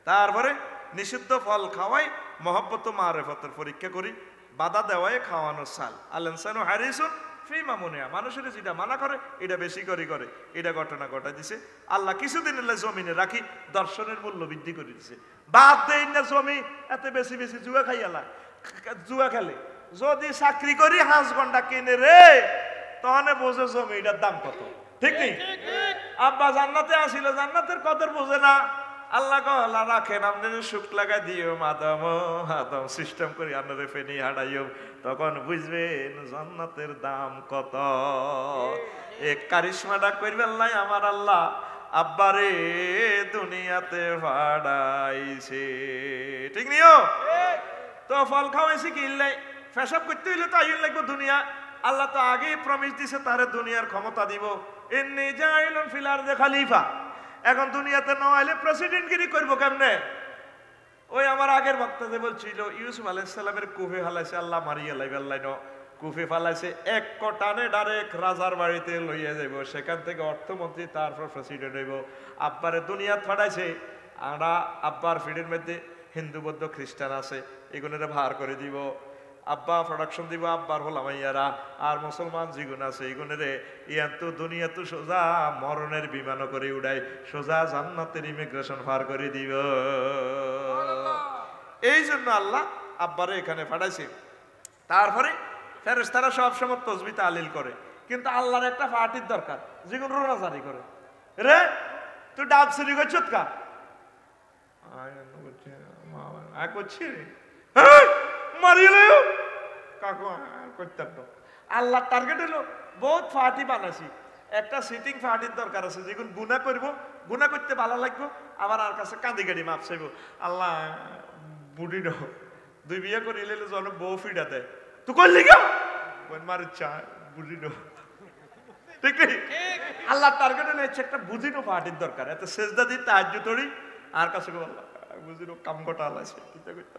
তারপরে নিষিদ্ধ ফল খাওয়াই, মহব্বত মারেফতের পরীক্ষা করি, বাধা দেওয়ায় খাওয়ানোর সাল। আলেনসানো হারিসুন ফিমা মনে, মানুষের যেটা মানা করে এটা বেশি করে করে, এটা ঘটনা ঘটা দিছে আল্লাহ। কিছুদিন এলে জমিনে রাখি দর্শনের মূল্য বৃদ্ধি করে দিছে। বাদ দেই না জমি এত বেশি বেশি জুয়া খাইয়ালা, জুয়া খেলে। যদি চাকরি করি 5 ঘন্টা কিনে রে, তখন বোঝে জমি এটার দাম কত, ঠিক নেই? আব্বা জান্নাতে আসিল, জান্নাতের কদর বোঝে না। আল্লাহ আল্লাহ রাখেন, আপনাদের সুখ লাগাই দিও মাদাম হাদম সিস্টেম করি আপনাদের ফেনি হাঁটাইও, তখন বুঝবেন জান্নাতের দাম কত। এক কারিশমাটা করবেন নাই আমার আল্লাহ আব্বারে দুনিয়াতে ভাড়াইছে, ঠিক নিও? তো ফল খাওয়াইছি কি ইল্লাই, ফেসাব করতে হইলে তো আইন লাগবে দুনিয়া। আল্লাহ তো আগেই প্রমিস দিছে তারে দুনিয়ার ক্ষমতা দিব, ইন্নী জাইলুন ফিল আরদি খলিফা। এখন দুনিয়াতে না আইলে প্রেসিডেন্টগিরি করবো কেমনে? ওই আমার আগের বক্তাতে বলছিল ইউসুফ আলাইহিস সালামের কুফে ফালাইছে আল্লাহ, মারিয়া লাইবাল্লাই ন কুফে ফালাইছে, এক কটানে ডাইরেক্ট রাজার বাড়িতে লইয়া যাইব, সেখান থেকে অর্থমন্ত্রী, তারপর প্রেসিডেন্ট হইব। আব্বারে দুনিয়া ফাটাইছে, আমরা আব্বার ফিডের মধ্যে হিন্দু বৌদ্ধ খ্রিস্টান আছে, এগুলোরে ভার করে দিব, আব্বা প্রোডাকশন দিব, আব্বার হোলামাইয়ারা, আর মুসলমান যেগুন আছে এগুলোরে ইয়ান তো দুনিয়া তো সোজা মরণের বিমানও করে উড়াই, সোজা জান্নাতের ইমিগ্রেশন পার করে দিব। এই জন্য আল্লাহ আব্বারে এখানে পাঠাইছে। তারপরে ফেরেশতারা সব সময় তসবিহ তাহলিল করে, কিন্তু আল্লাহর একটা পার্টির দরকার যেগুলো রোনাজারি করে। রে তুই ডাব চুরি করছত কা? আল্লাহ টার্গেট হলো বহুত ফাটি বানাইছি, একটা সিটিং ফাটির দরকার আছে যেগুলো গুনাহ করব, গুনাহ করতে ভালো লাগবো, আবার আর কাছে কাঁদি গাড়ি মাপ চাইব। আল্লাহ বুড়ি ন 2 বিয়ে করে এলে জন বউ ফিডা দেয়, তুই করলি গা মার চা বুঝি ন, ঠিক নেই? আল্লাহ টার্গেট হলো একটা বুঝিনো ফাটির দরকার, এত সেজদা দিই তাহাজ্জুদ করি, আর কাছে আল্লাহ বুঝিনো কাম কটা আল্লাহ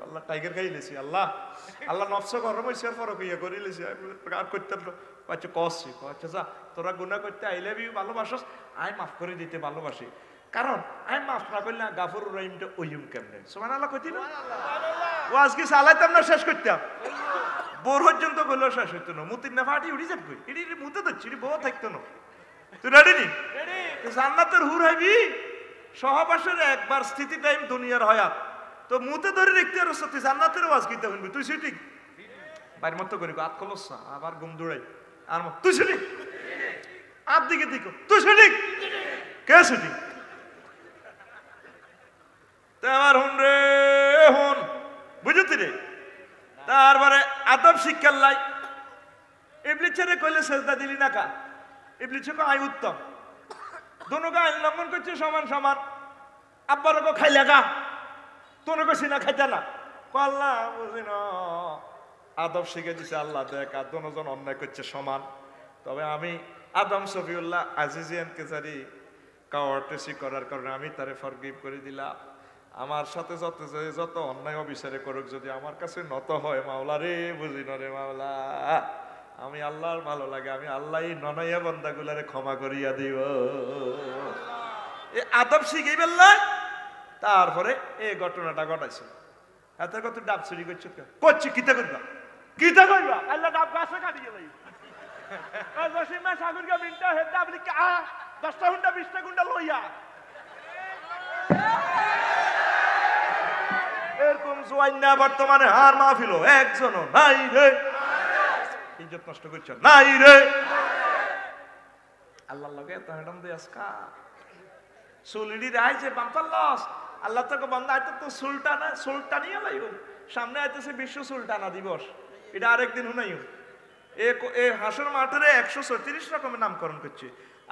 আল্লাহ টাইগার খাই লেছি, আল্লাহ আল্লাহ নফস গরম হয়েছে ফরক ইয়ে করে লেছি আর করতে আচ্ছা কষছি, আচ্ছা যা তোরা গুনাহ করতে আইলে ভালোবাসস, আমি মাফ করে দিতে ভালোবাসি, কারণ আমি মাফ না করলে গাফুর রহিমটা ওইম কেমনে সুবহানাল্লাহ কইতি না? ও আজকে চালাইতাম না, শেষ করতাম, বোর পর্যন্ত করলেও শেষ হইতো না, মুতির না ফাটি উড়ি যাবি, এটি মুতে ধরছি, এটি বউ থাকতো না। তুই রেডি নি? জান্নাতের হুর হইবি, সহবাসের একবার স্থিতি টাইম দুনিয়ার হয়াত, তো মুতে ধরে দেখতে আর তুই জান্নাতের ওয়াজ কিতে হইবি, তুই সিটিং বাইর মতো করি আত খলস না আবার ঘুম দৌড়াই আর তুই সঠিক আর দিকে দিকে তুই সঠিক কে সঠিক আমার হুন রে হুন বুঝতি রে তারপরে আদব শিক্ষার লাই ইবলিছেরে কইলে সেজদা দিলি না কা ইবলিছে কো আই উত্তম দোনোকে আইন লঙ্ঘন করছে সমান সমান আব্বারও কো খাইলে গা তোর কো সিনা খাইতে না আল্লাহ বুঝি না আদব শিখে দিছে আল্লাহ দেখ আর দোনোজন অন্যায় করছে সমান তবে আমি আদম শফিউল্লাহ আজিজিয়ান কেজারি কাওয়ার্টেসি করার কারণে আমি তারে ফরগিভ করে দিলাম আমার সাথে যত অন্যায় অবিচারে করুক যদি আমার কাছে নত হয় মাওলা রে বুঝি না রে মাওলা আমি আল্লাহর ভালো লাগে আমি আল্লাহই ননাইয়া বান্দাগুলারে ক্ষমা করিয়া দিব এই আদব শিখেই বললাই তারপরে এই ঘটনাটা ঘটাইছে এত কত ডাব চুরি করছো করছি কিতা করবা কিতা করবা আল্লাহ ডাব গাছে কাটিয়ে লাই জসিমা সাগরকে মিনটা হেড ডাব লিখে 10টা ঘন্টা 20টা ঘন্টা লইয়া এরকম জোয়াইনা বর্তমানে হার মাহফিল একজনও নাই রে ইজ্জত নষ্ট করছো নাই রে আল্লাহর লগে তো হেডম দে আজকা সুলডি রাইছে বাম্পাল্লাস আল্লাহ তাকে বান্দা আইতো তো সুলতানিয়া লাইব সামনে আইতেছে বিশ্ব সুলতানা দিবস এটা আরেকদিন হুনাইও এ হাসর মাঠের 136 রকমের নামকরণ করছে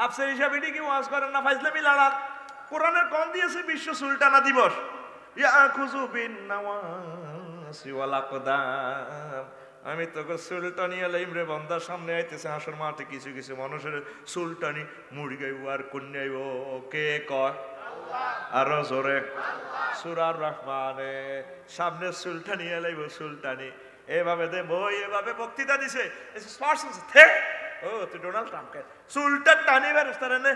আফসার হিসাব এটি কি ওয়াজ করেন না ফাইজলামি লাড়ান কোরআনের কোন দিয়েছে বিশ্ব সুলতানা দিবস ইয়াখুযু বিন নাওয়াসি ওয়াল আকদাম আমি তোকে সুলতানিয়া লাইম রে বান্দা সামনে আইতেছে হাসর মাঠে কিছু কিছু মানুষের সুলতানি মুড়ি গাইব আর কন্যাইব কে কয় আর জোরে সূরা রহমানে সামনে সুলতানিয়া লাইব সুলতানি এভাবে দে বই এভাবে বক্তৃতা দিছে ও তুই ডোনাল্ড ট্রাম্পকে সুলতান টানি বেরস্তারে নে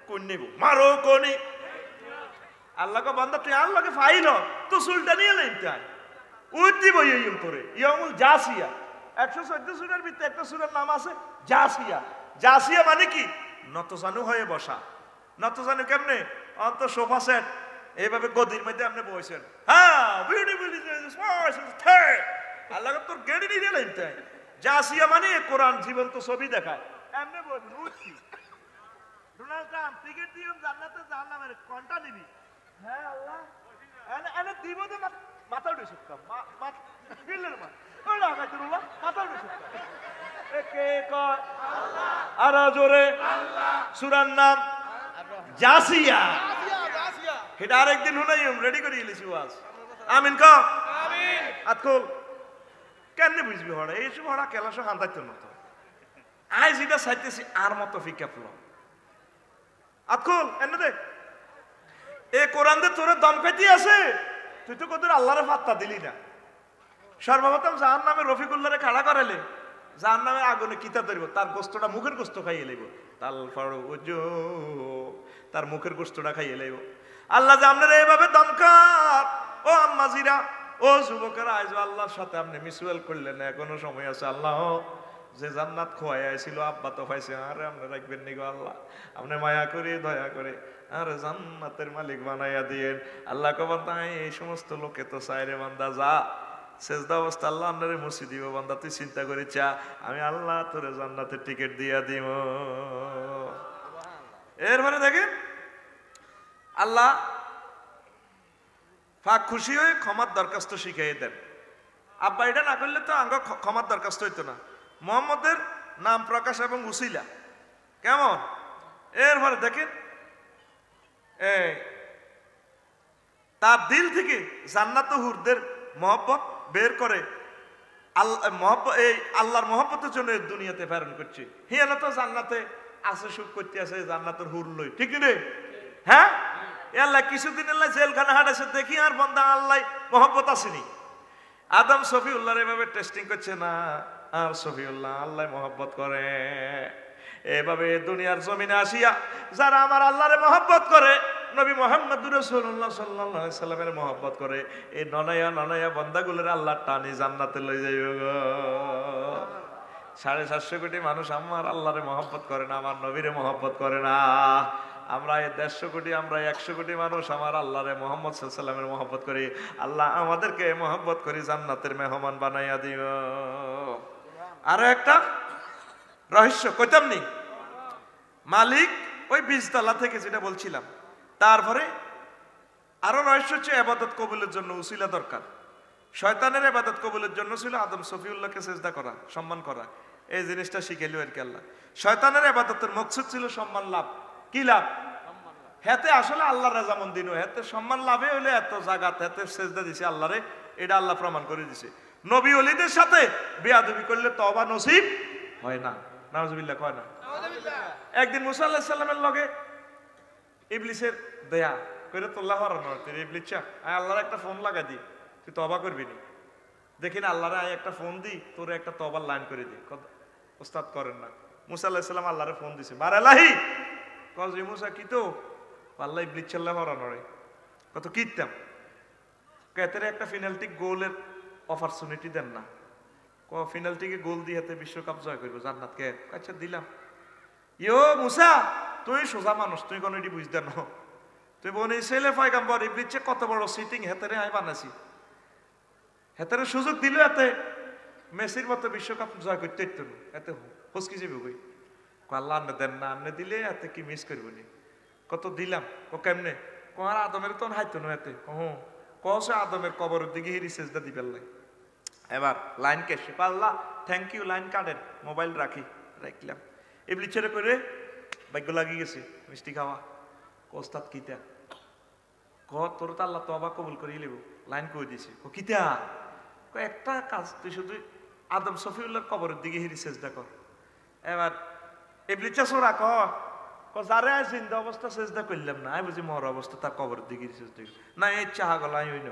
কন্যাইব মারো কোনি আল্লাহকে বান্দা তুই আল্লাহকে ফাইল তো সুলতানিয়া লাইম তাই উঠি বই ইয়ম তোরে ইয়ামুল জাসিয়া 114 সূরার ভিতরে একটা সূরার নাম আছে জাসিয়া জাসিয়া মানে কি নতজানু হয়ে বসা নতজানু কেমনে অন্ত সোফা সেট এইভাবে গদির মধ্যে আপনি বসেন হ্যাঁ বিউটিফুল আল্লাহকে তোর গেড়ি নিয়ে লাইম তাই জাসিয়া মানে কোরআন জীবন্ত ছবি দেখায় এমনি বলবেন উঠি ডোনাল্ড ট্রাম্প টিকিট দিয়ে জান্নাতে জাহান্নামের কোনটা নিবি হ্যাঁ আল্লাহ এনে দিব তো মাথা উঠে সুক্কা বিলের মা ওলা গাইতুল্লাহ মাথা উঠে সুক্কা কে কয় আল্লাহ আর জোরে আল্লাহ সূরার নাম জাসিয়া জাসিয়া এটা আরেকদিন হুনাইম রেডি করে লিছি ওয়াজ আমিন কও আমিন আতকুল কেন বুঝবি হড়া এই সব হড়া কেলাসো হান্দাইতো না তো আই যেটা চাইতেছি আর মতো ফিকা ফুল আতকুল এনে দেখ এ কোরআন দে তোরে দমকাইতে আছে তুই তো কত আল্লাহরে ফাত্তা দিলি না সর্বপ্রথম জাহান্নামে রফিকুল্লাহরে খাড়া করালে জাহান্নামের আগুনে কিতা ধরব তার গোস্তটা মুখের গোস্ত খাইয়ে লইব তাল ফাড়ো ওজো তার মুখের গোস্তটা খাইয়ে লইব আল্লাহ যে আপনারা এইভাবে দমকার ও আম্মাজিরা ও যুবকেরা আজ আল্লাহর সাথে আপনি মিসওয়েল করলেন এখনো সময় আছে আল্লাহ যে জান্নাত খোয়াই আইছিল আব্বা তো পাইছে আরে আপনি রাখবেন নি গো আল্লাহ আপনি মায়া করে দয়া করে আরে জান্নাতের মালিক বানাইয়া দিয়েন আল্লাহ কবার তাই এই সমস্ত লোকে তো চাইরে বান্দা যা সেজদা অবস্থা আল্লাহ আপনারে মুছি দিব বান্দা তুই চিন্তা করে চা আমি আল্লাহ তোরে জান্নাতের টিকিট দিয়া দিব এরপরে দেখেন আল্লাহ পাক খুশি হয়ে ক্ষমার দরখাস্ত শিখাইয়ে দেন আব্বা এটা না করলে তো আঙ্গ ক্ষমার দরখাস্ত হইতো না মুহাম্মদের নাম প্রকাশ এবং উসিলা কেমন এরপরে দেখেন তার দিল থেকে জান্নাত ও হুরদের মহব্বত বের করে আল্লাহর মহব্বতের জন্য দুনিয়াতে প্রেরণ করছে হিয়ানা তো জান্নাতে আছে সুখ করতে আছে জান্নাতের হুর লই ঠিক রে হ্যাঁ আল্লাহ কিছুদিন আল্লাহ জেলখানা হাঁটাছে দেখি আর বন্দা আল্লাহ মহব্বত আসেনি আদম শফিউল্লাহর এভাবে টেস্টিং করছে না আর শফিউল্লাহ আল্লাহ মহব্বত করে এভাবে দুনিয়ার জমিনে আসিয়া যারা আমার আল্লাহরে মহব্বত করে নবী মুহাম্মদুর রাসূলুল্লাহ সাল্লাল্লাহু আলাইহি সাল্লামের মহব্বত করে এই ননায়া বান্দাগুলোর আল্লাহ টানি জান্নাতে লই যাইব গো 750 কোটি মানুষ আমার আল্লাহরে মহব্বত করে না আমার নবীরে মহব্বত করে না আমরা এই 150 কোটি, আমরা 100 কোটি মানুষ আমার আল্লাহরে মুহাম্মদ সাল্লাল্লাহু আলাইহি ওয়াসাল্লামের মহব্বত করি। আল্লাহ আমাদেরকে মহব্বত করি, জান্নাতের মেহমান বানাইয়া দিও। আরো একটা রহস্য কইতাম নি, মালিক ওই 20 তলা থেকে যেটা বলছিলাম। তারপরে আরো রহস্য হচ্ছে ইবাদত কবুলের জন্য উসিলা দরকার। শয়তানের ইবাদত কবুলের জন্য ছিল আদম সফিউল্লাহকে সিজদা করা, সম্মান করা। এই জিনিসটা শিখাইলো আর কি আল্লাহ। শয়তানের ইবাদতের মকসুদ ছিল সম্মান লাভ। কি লাভ? হেতে আসলে আল্লাহর রাজামন্দি নয়, হেতে সম্মান লাভে হইলে এত জাগাত হেতে সিজদা দিছে আল্লাহরে, এটা আল্লাহ প্রমাণ করে দিছে। নবী ওলিদের সাথে বেয়াদবি করলে তওবা নসিব হয় না। নাউজুবিল্লাহ কয় না? একদিন মুসা আলাইহিস সালামের লগে ইবলিসের দেয়া করে তোল্লা হরানো, ইবলিস আল্লাহর একটা ফোন লাগা দি, তুই তওবা করবি নি? দেখি না আল্লাহরে আয় একটা ফোন দি, তোরে একটা তওবার লাইন করে দি। ওস্তাদ করেন না। মুসা আলাইহিস সালাম আল্লাহরে ফোন দিছে, বারালাহি কজি মুসা কি তো আল্লাহ ইবলিস চাল্লা হরানো রে কত কিতাম কেতেরে একটা পেনাল্টি গোলের অপরচুনিটি দেন না, পেনাল্টিকে গোল দিয়ে হাতে বিশ্বকাপ জয় করবো জান্নাত কে? আচ্ছা দিলাম। ইয়ো মুসা তুই সোজা মানুষ, তুই কোনো এটি বুঝতে ন, তুই বনি ছেলে পয়গাম্বর ইবলিসে কত বড় সিটিং হেতারে আমি বানাইছি, হেতারে সুযোগ দিল এতে মেসির মতো বিশ্বকাপ জয় করতে এতে হসকি যাবে কই? আল্লাহ আন্নে দেন না, আন্নে দিলে এতে কি মিস করবো নি? কত দিলাম ও কেমনে আর আদমের তো হাইতো না এতে কসে আদমের কবরের দিকে হিরি সেজদা দিবেন লাই। এবার লাইন কেসে আল্লাহ থ্যাংক ইউ, লাইন কাটেন, মোবাইল রাখি, রাখলাম। এবলি ছেড়ে করে ভাগ্য লাগিয়ে গেছে মিষ্টি খাওয়া। ওস্তাদ কিতা তোর তো আল্লাহ তওবা কবুল করিয়ে লিব, লাইন করে দিছে। ও কিতা একটা কাজ, তুই শুধু আদম সফিউল্লাহর কবরের দিকে হিরি সেজদা কর। এবার এবলি চাষরা যারে জিন্দা অবস্থা সেজদা করলাম না, আমি বুঝি মর অবস্থা তার কবরের দিকে সেজদা না, এই চাহা গলায় হইল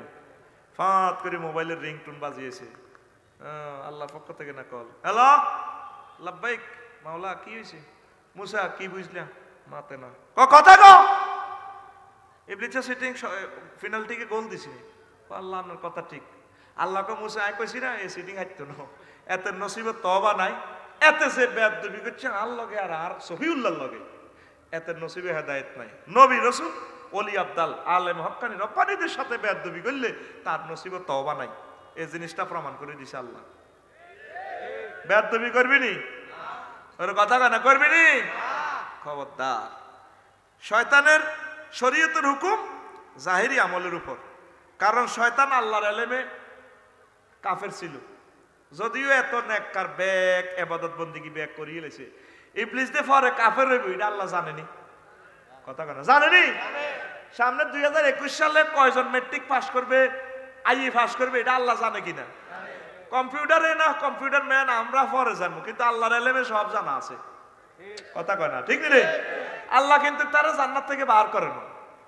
ফাঁত করে মোবাইলের রিংটোন বাজিয়েছে। আল্লাহ পক্ষ থেকে না কল, হ্যালো লাব্বাইক মাওলা, কি হয়েছে? মুসা কি বুঝলাম মাতে না কথা কো ইবলিস সিটিং পেনাল্টিকে গোল দিছি। আল্লাহ আপনার কথা ঠিক। আল্লাহকে মুসা আয় কইছি না এই সিটিং হাইতো না, এত নসিবে তওবা নাই, এতে সে বেয়াদবি করছে আর লগে আর সফিউল্লাহর লগে, এত নসিবে হেদায়েত নাই। নবী রাসূল ওলি আবদাল আলেম হক্কানি রব্বানীদের সাথে বেয়াদবি করলে তার নসিবে তওবা নাই। এই জিনিসটা প্রমাণ করে দিছে আল্লাহ। বেয়াদবি করবি নি? ওর কথা কেন করবি নি? খবরদার। শয়তানের শরীয়তের হুকুম জাহেরি আমলের উপর, কারণ শয়তান আল্লাহর এলেমে কাফের ছিল, যদিও এত নেককার ব্যাগ ইবাদত বন্দেগী ব্যাগ করিয়ে লেছে। ইবলিস দে পরে কাফের হইব এটা আল্লাহ জানেনি। কথা কেন জানেনি? সামনে 2021 সালে কয়জন মেট্রিক পাস করবে, আইএ পাস করবে এটা আল্লাহ জানে কিনা? কম্পিউটারে না, কম্পিউটার ম্যান আমরা পরে জানবো, কিন্তু আল্লাহর এলেমে সব জানা আছে। কথা কয় না ঠিক রে? আল্লাহ কিন্তু তারা জান্নাত থেকে বার করে না,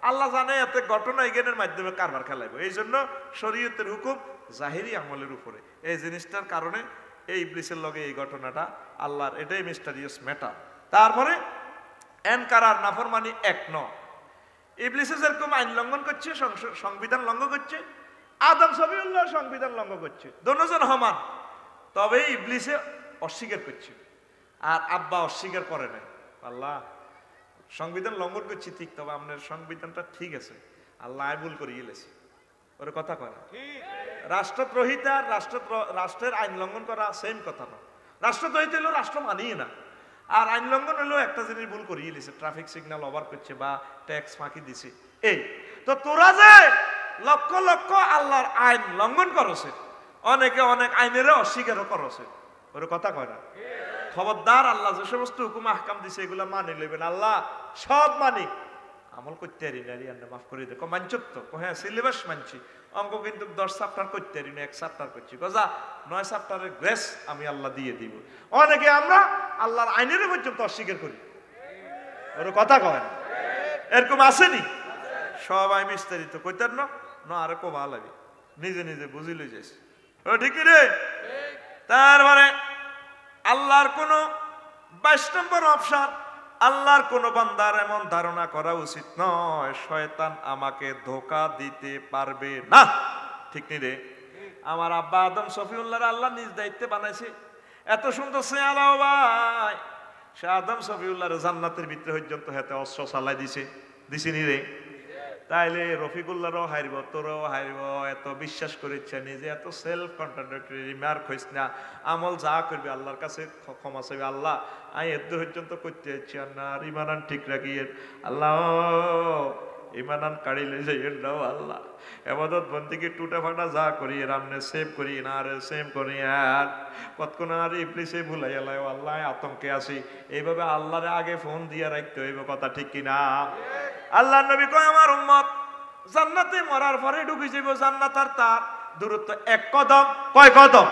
আল্লাহ জানে এতে ঘটনা জ্ঞানের মাধ্যমে কারবার খেলাইবো। এই জন্য শরীয়তের হুকুম জাহেরি আমলের উপরে। এই জিনিসটার কারণে এই ইবলিসের লগে এই ঘটনাটা আল্লাহর, এটাই মিস্টারিয়াস ম্যাটার। তারপরে এনকারার নাফরমানি এক ন, ইবলিসে যেরকম আইন লঙ্ঘন করছে, সংবিধান লঙ্ঘন করছে, আদম সফিউল্লাহ সংবিধান লঙ্ঘন করছে, দুজন সমান। তবে ইবলিসে অস্বীকার করছে আর আব্বা অস্বীকার করে নাই। আল্লাহ সংবিধান লঙ্ঘন করছি ঠিক, তবে আপনার সংবিধানটা ঠিক আছে, আল্লাহ ভুল করিয়ে গেছে। ওর কথা কয় রাষ্ট্রদ্রোহিতা, রাষ্ট্রের আইন লঙ্ঘন করা সেম কথা না। রাষ্ট্রদ্রোহিতা হলো রাষ্ট্র মানিয়ে না, আর আইন লঙ্ঘন হলো একটা জিনিস ভুল করিয়ে গেছে, ট্রাফিক সিগন্যাল ওভার করছে বা ট্যাক্স ফাঁকি দিছে। এই তো তোরা যে লক্ষ লক্ষ আল্লাহর আইন লঙ্ঘন করছে, অনেকে অনেক আইনেরও অস্বীকারও করছে। ওর কথা কয় না? খবরদার, আল্লাহ যে সমস্ত হুকুম আহকাম দিছে এগুলা মানে নেবেন। আল্লাহ সব মানি, আমল করতে পারি না, মাফ করে দে। মানছত তো? হ্যাঁ সিলেবাস মানছি, অঙ্ক কিন্তু 10 চ্যাপ্টার করতে পারি না, 1 চ্যাপ্টার করছি। যা 9 চ্যাপ্টারের গ্রেস আমি আল্লাহ দিয়ে দিব। অনেকে আমরা আল্লাহর আইনের পর্যন্ত অস্বীকার করি। ওর কথা কয় না? এরকম আসেনি? সবাই বিস্তারিত কইতেন না আরে কো ভালো লাগে, নিজে নিজে বুঝি লই যাইছে। ও ঠিক রে? তারপরে আল্লাহর কোন 22 নম্বর অপশন, আল্লাহর কোন বান্দার এমন ধারণা করা উচিত নয় শয়তান আমাকে ধোঁকা দিতে পারবে না। ঠিক নি রে? আমার আব্বা আদম সফিউল্লাহ আল্লাহ নিজ দায়িত্বে বানাইছে, এত সুন্দর চেহারা ভাই, সে আদম সফিউল্লাহ জান্নাতের ভিতরে পর্যন্ত হাতে অস্ত্র চালাই দিছিনি রে। তাইলে রফিকুল্লাহরও হারিব, তোরও হারিব। এত বিশ্বাস করেছে নিজে, এত সেলফ কন্ট্রাডিক্টরি, মার খইস না। আমল যা করবি আল্লাহর কাছে ক্ষমা চাইবি। আল্লাহ আমি এত পর্যন্ত করতে যাচ্ছি না, আর ইমানান ঠিক রাখি আল্লাহ, ইমানান কাড়িলে যাইয়েন না আল্লাহ। এবাদত বন্দিকে টুটা ফাটা যা করি রামনে সেভ করি না, আর সেভ করি আর কতক্ষণ আর ইবলিসে ভুলাই এলাই আল্লাহ আতঙ্কে আসি। এইভাবে আল্লাহরে আগে ফোন দিয়ে রাখতে হইব, কথা ঠিক কিনা? আল্লাহ নবী কয় আমার উম্মত জান্নাতে মরার পরে ঢুকে যাইব, জান্নাত আর তার দূরত্ব 1 কদম। কয় কদম?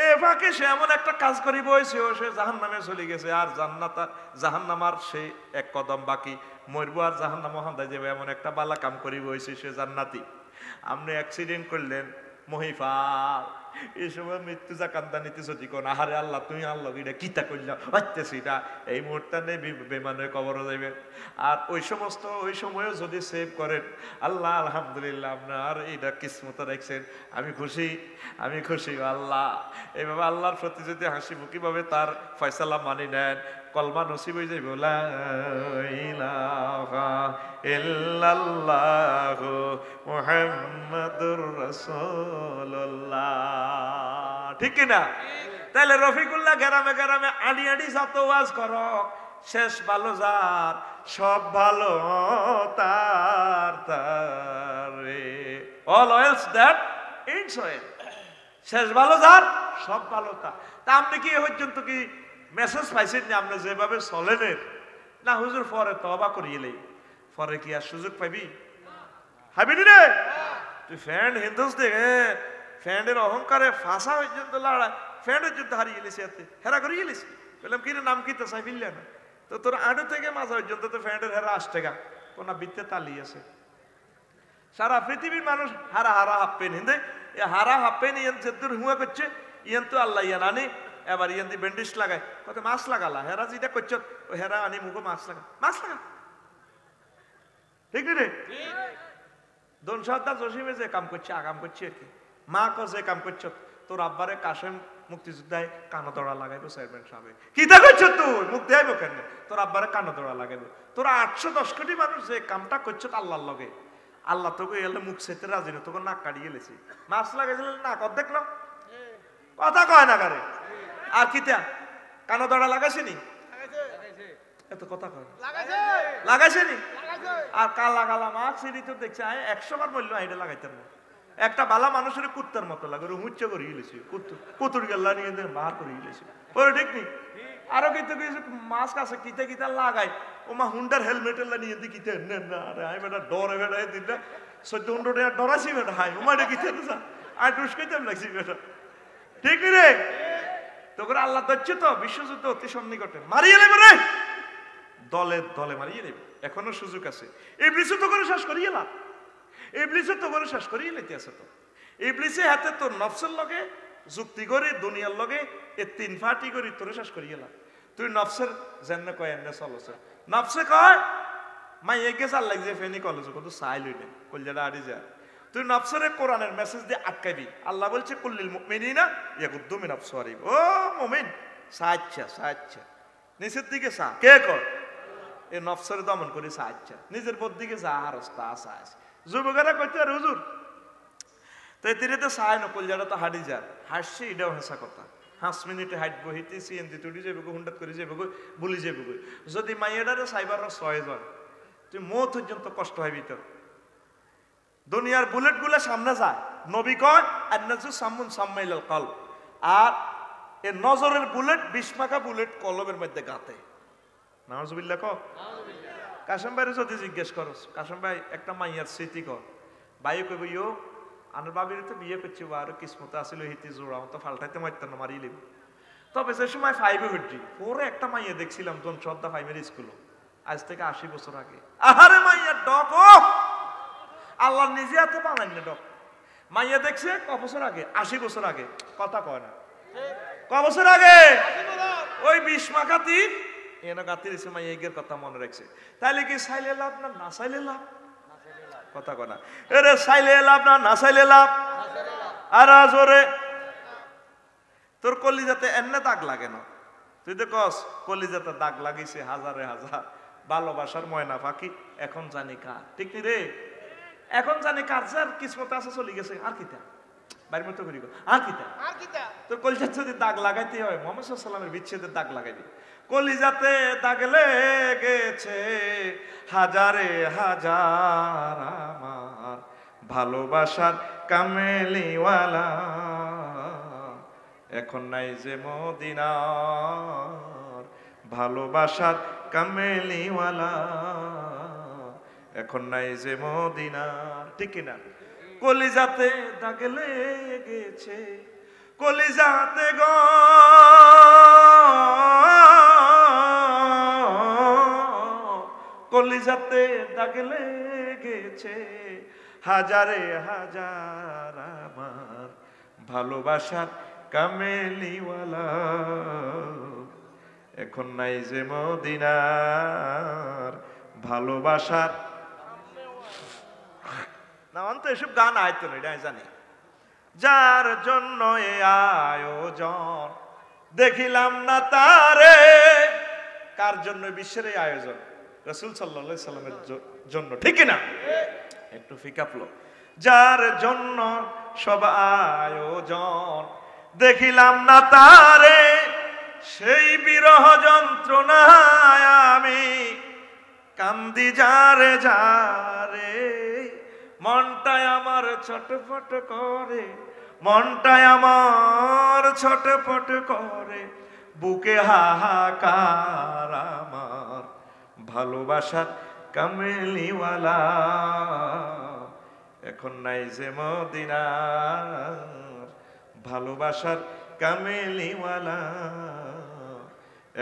এ ফাঁকে সে এমন একটা কাজ করি বইছে, ও সে জাহান্নামে চলে গেছে, আর জান্নাত আর জাহান্নামার সে 1 কদম বাকি। মরবো আর জাহান্নামে হান্দায় যাবে, এমন একটা বালা কাম করি বইছে, সে জান্নাতি। আপনি অ্যাক্সিডেন্ট করলেন মহিফাল, এই সময় মৃত্যু যা কান্দা নিতে সত্যি কোন আহারে আল্লাহ তুমি আল্লাহ এটা কিতা করলাম হচ্ছে এটা, এই মুহূর্তে নেই বেমানের কবরও যাবে। আর ওই সময়ও যদি সেভ করেন আল্লাহ আলহামদুলিল্লাহ আপনার এইটা কিসমত রাখছেন, আমি খুশি আল্লাহ। এইভাবে আল্লাহর প্রতি যদি হাসি মুখিভাবে তার ফয়সালা মানি নেন, কলমা নসিব হয়ে যাবে লা ইলাহা ইল্লাল্লাহু মুহাম্মাদুর রাসূলুল্লাহ। ঠিক কিনা? তাহলে রফিকুল্লাহ গ্রামে গ্রামে আড়ি আড়ি যত ওয়াজ করো, শেষ ভালো যার সব ভালো তার রে, all else that it's well. শেষ ভালো যার সব ভালো তার। তা আপনি কি পর্যন্ত কি মেসেজ পাইছেন যে আপনি যেভাবে চলেন না হুজুর পরে তওবা করিলে পরে কি আর সুযোগ পাবি? হাবিনি রে তুই ফ্রেন্ড হিন্দুস দেখে ফ্রেন্ডের অহংকারে ফাঁসা পর্যন্ত লড়াই, ফ্রেন্ডের যুদ্ধ হারিয়ে গেলিস, এতে হেরা করিয়ে গেলিস। বললাম কি নাম কি তো চাইবিল্লা না তো তোর আড়ু থেকে মাঝা পর্যন্ত তো ফ্রেন্ডের হেরা আসতে গা কোন বৃত্তে তালি আছে। সারা পৃথিবীর মানুষ হারা হাফ পেন হিন্দে, হারা হাফ পেন ইয়ান যেদূর হুয়া করছে ইয়ান তো আল্লাহ ইয়ান আনি, এবার ইয়ান দি ব্যান্ডেজ লাগায় কত মাছ লাগালা, হেরা যেটা করছো ও হেরা আনি মুখে মাছ লাগা। ঠিক রে? দোন সর্দার জসিমে যে কাম করছে আগাম করছে আর কি, মা যে কাম করছো তোর আব্বারে কাশেম মুক্তিযোদ্ধায় কানো দড়া লাগাইবো চেয়ারম্যান সাহেব। কিতা করছো তুই? মুক্তি আইব কেন? তোর আব্বারে কানো দড়া লাগাইবো। তোরা 810 কোটি মানুষ যে কামটা করছো আল্লাহর লগে, আল্লাহ তোকে এলে মুখ সেতে রাজি না, তোকে নাক কাটিয়ে গেছি। মাছ লাগাইছিল নাক অর্ধেক দেখলো, কথা কয় না কারে। আর কিতা কানো দড়া লাগাইছিনি? এত কথা কয় লাগাইছেনি? আর কালা কালা মাছ সিঁড়ি তো দেখছে 100 বার বললো এটা লাগাইতাম না। একটা বালা মানুষের কুত্তার মতো লাগে, হুচ্চ করে গেলেছি, কুতুর গেল্লা নিয়ে বার করে গেলেছি। ওরে ঠিক নেই আরো কিন্তু কিছু মাছ কাছে কিতা কিতা লাগাই, ও মা হুন্ডার হেলমেট নিয়ে দি কিতে না আই বেটা ডরে বেটা দিনটা 1400 টাকা ডরাছি বেটা, হাই ও মা এটা কিতে না আর টুস কইতাম লাগছি বেটা। ঠিক রে? তোকে আল্লাহ দিচ্ছে তো বিশ্বযুদ্ধ অতি সন্নিকটে, মারিয়ে নেবে রে, দলে দলে মারিয়ে নেবে, এখনো সুযোগ আছে। ইবলিসও তো করে শেষ করিয়ে না, ইবলিসও তো করে শেষ করিয়ে লেতে আছে। তো ইবলিসে হাতে তোর নফসের লগে যুক্তি করে দুনিয়ার লগে এ 3 ফাটি করে তোরে শেষ করিয়ে না। তুই নফসের জেনে কয় এনে চলছে, নফসে কয় মাই এগে চাল লাগছে ফেনি কলেজ কত চাই লইনে কলজাটা আড়ি যা। তুই নফসের কোরআনের মেসেজ দিয়ে আটকাবি। আল্লাহ বলছে কুল্লিল মুমিনিনা ইয়াগুদ্দু মিন আবসারিহিম। ও মুমিন সাচ্চা নিচের দিকে চা, কে কর? এই নফসের দমন করে সাচ্চা, নিজের বোধ দিকে যা রাস্তা আসা আছে। যুবকেরা কইতে আর হুজুর তো এতে তো চায় না কলজাটা তো হাঁটি যা, হাসছে এটাও হাসা কথা। 5 মিনিটে হাঁটবো হিতে সিএনজি তুড়ি যাবো হুন্ডাত করে যাবো বলি যাবো। যদি মাইয়াডারে সাইবার 6 জন তুই মত পর্যন্ত কষ্ট হইবি। তোর দুনিয়ার বুলেট গুলা সামনে যায়, নবী কয় আন্নাজু সামুন সাম্মাইলাল কলব, আর এ নজরের বুলেট 20 মাকা বুলেট কলবের মধ্যে গাতে। নাউজুবিল্লাহ কও। কাশেম ভাইরে যদি জিজ্ঞেস করস, কাশেম ভাই একটা মাইয়ার স্মৃতি কর, ভাই কইব ইয়ো আনার বাবির তো বিয়ে করছি আর কিসমত আসলে হিতে জোড়া তো ফাল্টাইতে মারতাম না, মারিয়ে লিব। তবে সে সময় 5-এ উঠছি, পরে একটা মাইয়া দেখছিলাম তখন শ্রদ্ধা 5-এর স্কুল, আজ থেকে 80 বছর আগে। আহারে মাইয়ার ডক, ও আল্লাহ নিজে হাতে বানাই না ডক। মাইয়া দেখছে ক বছর আগে? 80 বছর আগে। কথা কয় না, ক বছর আগে? ওই 20 মাকাতি এনে গাতি দিছে, মাইয়া এগের কথা মনে রাখছে। তাইলে কি চাইলে লাভ না না চাইলে লাভ? কথা কয় না, এরে চাইলে লাভ না না চাইলে লাভ? আর জোরে তোর কলিজাতে এনে দাগ লাগে না, তুই তো কস কলিজাতে দাগ লাগিয়েছে হাজারে হাজার, ভালোবাসার ময়না পাখি এখন জানি কার, ঠিক নি রে? এখন জানি কার, যার কিসমত আছে চলে গেছে, আর কিতা বাড়ির মতো করি আর কিতা তোর কলিজাতে যদি দাগ লাগাইতে হয় মুহাম্মদ সাল্লাল্লাহু আলাইহি ওয়াসাল্লামের বিচ্ছেদের দাগ লাগাইবি। কলিজাতে দাগ লেগেছে হাজারে হাজার আমার ভালোবাসার কামেলিওয়ালা, এখন নাই যে মদিনার ভালোবাসার কামেলিওয়ালা, এখন নাই যে মদিনার, ঠিক কিনা? কলিজাতে দাগ লেগেছে, কলিজাতে গো কলিজাতে দাগ লেগেছে হাজারে হাজার আমার ভালোবাসার কামেলিওয়ালা, এখন নাই যে মদিনার ভালোবাসার। না অন্ত এসব গান আয়তো না, এটাই জানি। যার জন্য এ আয়োজন দেখিলাম না তারে, কার জন্য বিশ্বের এই আয়োজন? রাসূল সাল্লাল্লাহু আলাইহি সাল্লামের জন্য, ঠিক না? একটু ফিকাপলো। যার জন্য সব আয়োজন দেখিলাম না তারে, সেই বিরহ যন্ত্রণায় আমি কান্দি যারে যারে, মনটায় আমার ছটফট করে, মনটায় আমার ছটফট করে, বুকে হাহাকার আমার ভালোবাসার কামেলিওয়ালা, এখন নাই যে মদিনার ভালোবাসার কামেলিওয়ালা,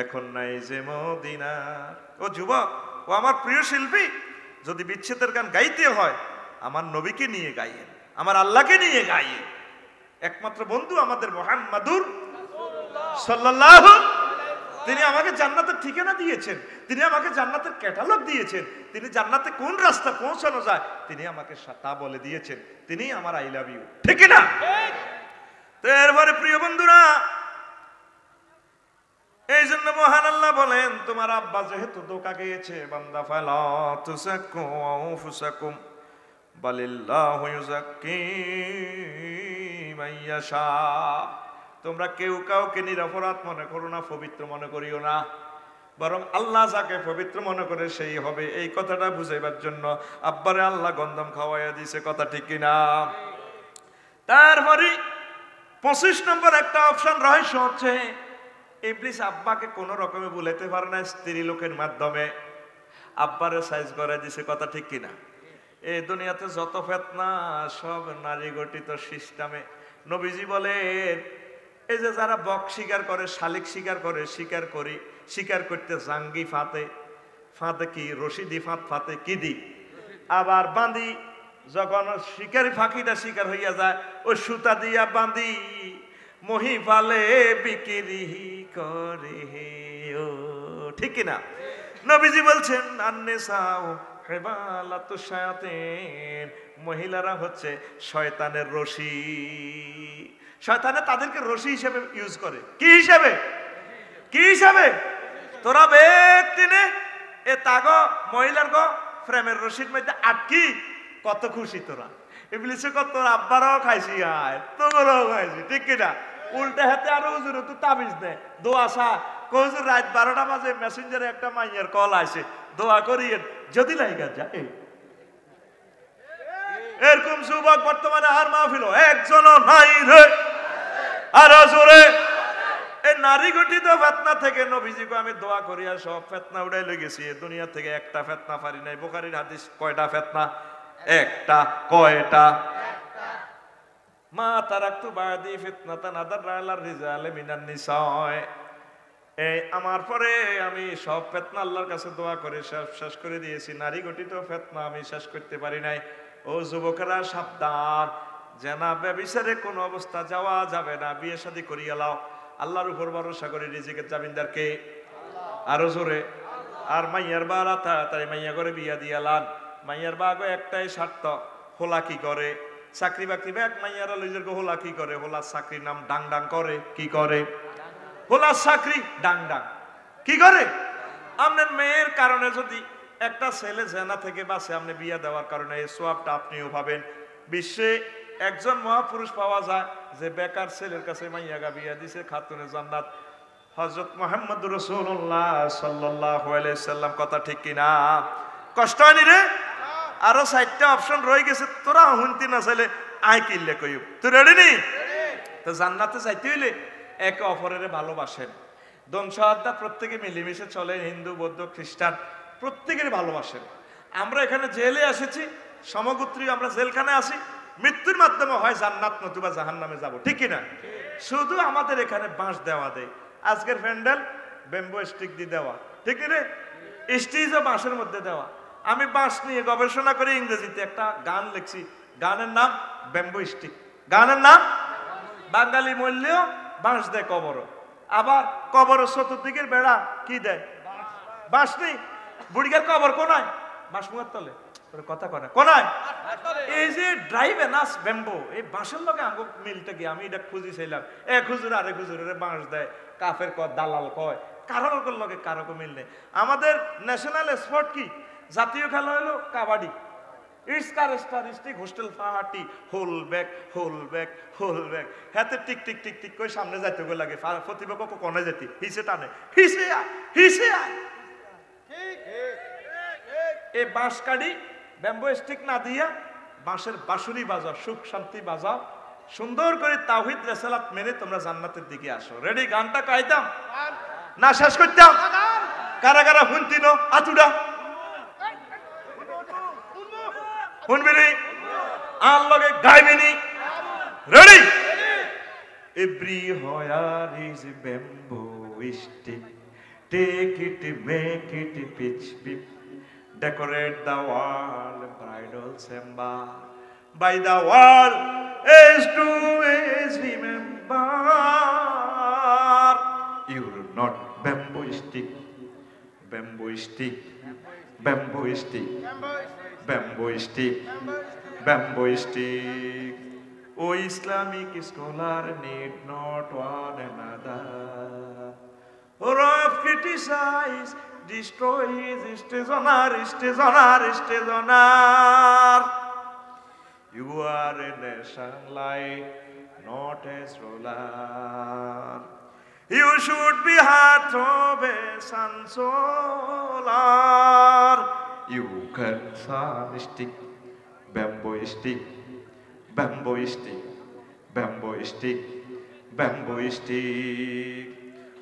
এখন নাই যে মদিনার। ও যুবক, ও আমার প্রিয় শিল্পী, যদি বিচ্ছেদের গান গাইতে হয় আমার নবীকে নিয়ে গাইয়েন, আমার আল্লাহকে নিয়ে গাইয়েন। একমাত্র বন্ধু আমাদের মুহাম্মাদুর সাল্লাল্লাহু, তিনি আমাকে জান্নাতের ঠিকানা দিয়েছেন, তিনি আমাকে জান্নাতের ক্যাটালগ দিয়েছেন, তিনি জান্নাতে কোন রাস্তা পৌঁছানো যায় তিনি আমাকে তা বলে দিয়েছেন, তিনি আমার আই লাভ ইউ, ঠিক না? তো এরপরে প্রিয় বন্ধুরা, এই জন্য মহান আল্লাহ বলেন, তোমার আব্বা যেহেতু ধোঁকা খেয়েছে, বান্দা ফালা তুসাক্কু আনফুসাকুম বালিল্লাহু ইউযাক্কি মাইয়াশা, তোমরা কেউ কাউকে নিরপরাধ মনে করো না, পবিত্র মনে করিও না, বরং আল্লাহ যাকে পবিত্র মনে করে সেই হবে। এই কথাটা বুঝাইবার জন্য আব্বারে আল্লাহ গন্ধম খাওয়াইয়া দিছে, কথা ঠিক কিনা? তারপরে 25 নম্বর একটা অপশন রহস্য হচ্ছে, ইবলিস আব্বাকে কোন রকমে বুলাইতে পারে না, স্ত্রী লোকের মাধ্যমে আব্বারে সাইজ করে দিছে, কথা ঠিক কিনা? এই দুনিয়াতে যত ফিতনা সব নারী গঠিত সিস্টেমে। নবীজি বলেন, এই যে যারা বক শিকার করে, শালিক শিকার করে, শিকার করতে জাঙ্গি ফাতে, ফাতে কি রশি দি ফাতে কি দি, আবার বাঁধি যখন শিকারি ফাঁকিটা শিকার হইয়া যায়, ওই সুতা দিয়া বাঁধি মহি ফালে বিক্রি করে, ও ঠিক কিনা? নবীজি বলছেন, আন্নেসাও হেবালাতু শায়াতিন, মহিলারা হচ্ছে শয়তানের রশি। শয়তানে তাদেরকে রশি হিসেবে ইউজ করে, কি হিসেবে? কি হিসেবে? তোরা ব্যক্তি নে এ তাগো মহিলার গো প্রেমের রশির মধ্যে আটকি কত খুশি তোরা। ইবলিসে কত তোর আব্বারাও খাইছি, আয় তোরাও খাইছি, ঠিক কিনা? উল্টা হাতে আরো হুজুর তো তাবিজ দেয়, দোয়া সা হুজুর রাত 12টা বাজে মেসেঞ্জারে একটা মাইয়ের কল আসে, দোয়া করিয়েন যদি লাইগা যায়। এরকম যুবক বর্তমানে আর মাহফিল একজনও নাই রে, আর জোরে। এই নারী গঠিত ফিতনা থেকে নবীজিকে আমি দোয়া করি আর সব ফিতনা উড়াই লেগেছি, এই দুনিয়া থেকে একটা ফিতনা পারি নাই। বুখারীর হাদিস, কয়টা ফিতনা? একটা। কয়টা? মা তারাকতু বাদি ফিতনাতান আদাররা আলার রিজালে মিনান নিসা, এই আমার পরে আমি সব ফিতনা আল্লাহর কাছে দোয়া করে শেষ করে দিয়েছি, নারী গঠিত ফিতনা আমি শেষ করতে পারি নাই। ও যুবকেরা সাবধান, জেনা ব্যভিচারে কোন অবস্থা যাওয়া যাবে না, বিয়ে শাদী করিয়া লাও, আল্লাহর উপর ভরসা করে রিজিকের জামিনদার কে? আরো জোরে। আর মাইয়ার বারা তাড়াতাড়ি মাইয়া করে বিয়া দিয়া লান। মাইয়ার বাগো একটাই স্বার্থ, হোলা কি করে? চাকরি বাকরি ব্যাগ মাইয়ারা লইজের গো হোলা কি করে? হোলা চাকরির নাম ডাং ডাং করে, কি করে? হোলা চাকরি ডাং ডাং কি করে আপনার মেয়ের কারণে যদি একটা ছেলে জেনা থেকে বাঁচে আপনি বিয়ে দেওয়ার কারণে এই সোয়াবটা আপনিও পাবেন বিশ্বে একজন মহাপুরুষ পাওয়া যায় যে বেকার ছেলের কাছে মাইয়াগা বিয়ে দিছে খাতুনে জান্নাত হযরত মুহাম্মদ রাসূলুল্লাহ সাল্লাল্লাহু আলাইহি সাল্লাম কথা ঠিক কিনা কষ্ট হয়নি রে আরো 4টা অপশন রয়ে গেছে তোরা হুনতি না চাইলে আই কিল্লে কইব তুই রেডি নি তো জান্নাতে যাইতে হইলে একে অপরের ভালোবাসেন দংশাদা প্রত্যেকে মিলেমিশে চলে হিন্দু বৌদ্ধ খ্রিস্টান প্রত্যেকের ভালোবাসেন আমরা এখানে জেলে এসেছি সমগোত্রী আমরা জেলখানে আছি মৃত্যুর মাধ্যমে হয় জান্নাত নতুবা জাহান্নামে যাব ঠিক কি না শুধু আমাদের এখানে বাঁশ দেওয়া দেয় আজকের প্যান্ডেল ব্যাম্বো স্টিক দিয়ে দেওয়া ঠিক রে স্টেজও বাঁশের মধ্যে দেওয়া আমি বাঁশ নিয়ে গবেষণা করে ইংরেজিতে একটা গান লিখছি গানের নাম ব্যাম্বো স্টিক গানের নাম বাঙালি মূল্যেও বাঁশ দেয় কবর আবার কবর চতুর্দিকের বেড়া কি দেয় বাঁশ নেই বুড়িগার কবর কোনায় বাঁশ মুখের তলে কথা কয় না কোনায় এই যে ড্রাইভ এনাস ব্যাম্বো এই বাঁশের লগে আঙ্গ মিলটা কি আমি এটা খুঁজিছিলাম এক হুজুর আরেক হুজুরের বাঁশ দেয় কাফের কয় দালাল কয় কারোর লগে কারো মিল নেই আমাদের ন্যাশনাল স্পোর্ট কি জাতীয় খেলা হলো kabaddi it's characteristic hostile party hold back হাতে টিক টিক টিক টিক করে সামনে যাইতে গো লাগে প্রতিপক্ষ কোনে যেতে হিসে টানে হিসে আয় এই বাঁশ কাড়ি ব্যাম্বো স্টিক না দিয়া বাঁশের বাঁশুরি বাজাও সুখ শান্তি বাজাও সুন্দর করে তাওহীদ রিসালাত মেনে তোমরা জান্নাতের দিকে আসো রেডি গানটা গাইতাম না শেষ করতাম কারা কারা হুনতিনো আতুডা শুনবিনি আর লগে গাইবিনি ready every where is bamboo stick take it make it pitch peep decorate the wall bridal samba by the wall as to as remember you're not bamboo stick oh Islamic scholar need not one another or criticize destroy his stage honor. You are a nation light, not a stroller. You should be heart of a sun solar. You can sun stick, bamboo stick.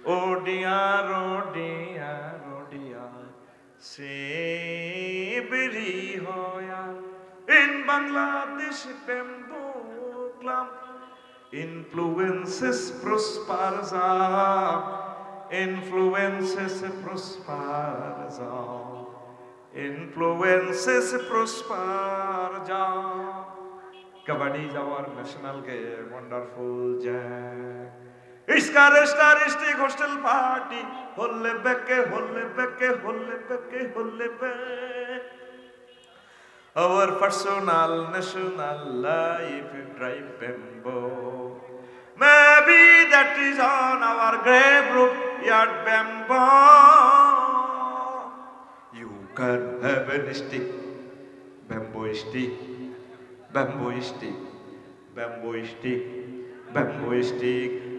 Oh dear. Sebri hoya in Bangladesh bamboo club influences prospers Kabaddi is our national game wonderful jack It's characteristic hostel party. Holle beke. Our personal national life drive bamboo. Maybe that is on our grave roof yard bamboo. You can have a stick, bamboo stick.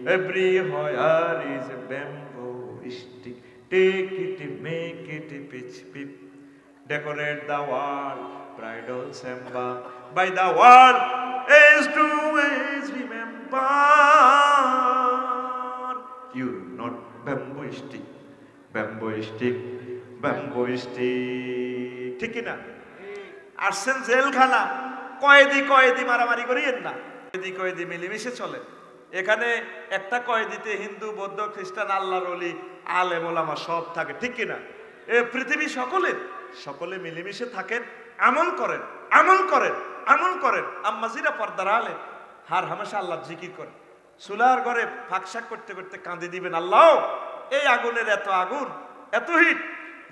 Everywhere is a bamboo stick. Take it, make it, pitch, pip. Decorate the wall, bridal samba. By the wall, as to as remember. You're not bamboo stick. ঠিক না আসছেন জেলখানা কয়েদি মারামারি করিয়েন না কয়েদি মিলেমিশে চলে এখানে একটা কয়েদিতে হিন্দু বৌদ্ধ খ্রিস্টান আল্লাহর ওলি আলেম ওলামা সব থাকে ঠিক কিনা এই পৃথিবী সকলে মিলেমিশে থাকেন আমল করেন আম্মাজিরা পর্দার আলেম হার হামেশা আল্লাহ জিকির করে চুলার ঘরে ফাঁকশাক করতে করতে কাঁদে দিবেন আল্লাহ এই আগুনের এত আগুন এত হিট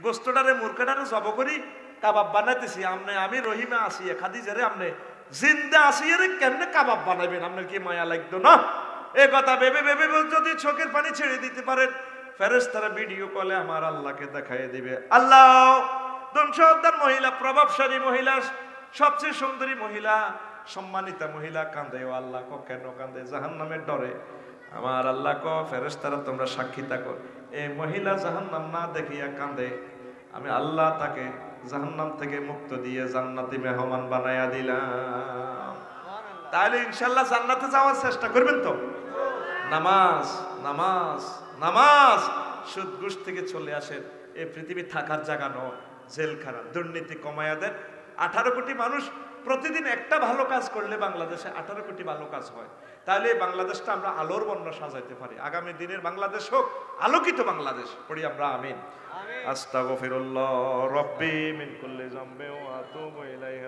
গোস্তটারে মুরকাটারে জব করি কাবাব বানাইতেছি আমি রহিমা আসি খাদিজারে আপনি জিন্দা আসি রে কেমনে কাবাব বানাইবেন আপনার কি মায়া লাগতো না এ কথা ভেবে ভেবে যদি চোখের পানি ছেড়ে দিতে পারেন, ফেরেশতারা ভিডিও কলে আমার আল্লাহকে দেখাই দিবে। আল্লাহ বংশোদ্ধার মহিলা, প্রভাবশালী মহিলা, সবচেয়ে সুন্দরী মহিলা, সম্মানিতা মহিলা কাঁদে। ও আল্লাহ কো কেন কাঁদে? জাহান্নামের ডরে। আমার আল্লাহ কো ফেরেশতারা তোমরা সাক্ষী থাকো, এই মহিলা জাহান্নাম না দেখিয়া কাঁদে, আমি আল্লাহ তাকে জাহান্নাম থেকে মুক্ত দিয়ে জান্নাতি মেহমান বানায়া দিলাম। তাহলে ইনশাআল্লাহ জান্নাতে যাওয়ার চেষ্টা করবেন তো? নামাজ নামাজ নামাজ। সুদ ঘুষ থেকে চলে আসেন, এই পৃথিবী থাকার জায়গা নয়, জেলখানা। দুর্নীতি কমায়া দেন। 18 কোটি মানুষ প্রতিদিন একটা ভালো কাজ করলে বাংলাদেশে 18 কোটি ভালো কাজ হয়। তাহলে এই বাংলাদেশটা আমরা আলোর বর্ণা সাজাইতে পারি। আগামী দিনের বাংলাদেশ হোক আলোকিত বাংলাদেশ। পড়ি আমরা আমিন। আস্তাগফিরুল্লাহ রাব্বি মিন কুল্লি যামবি ওয়া আতুবু ইলাইহি।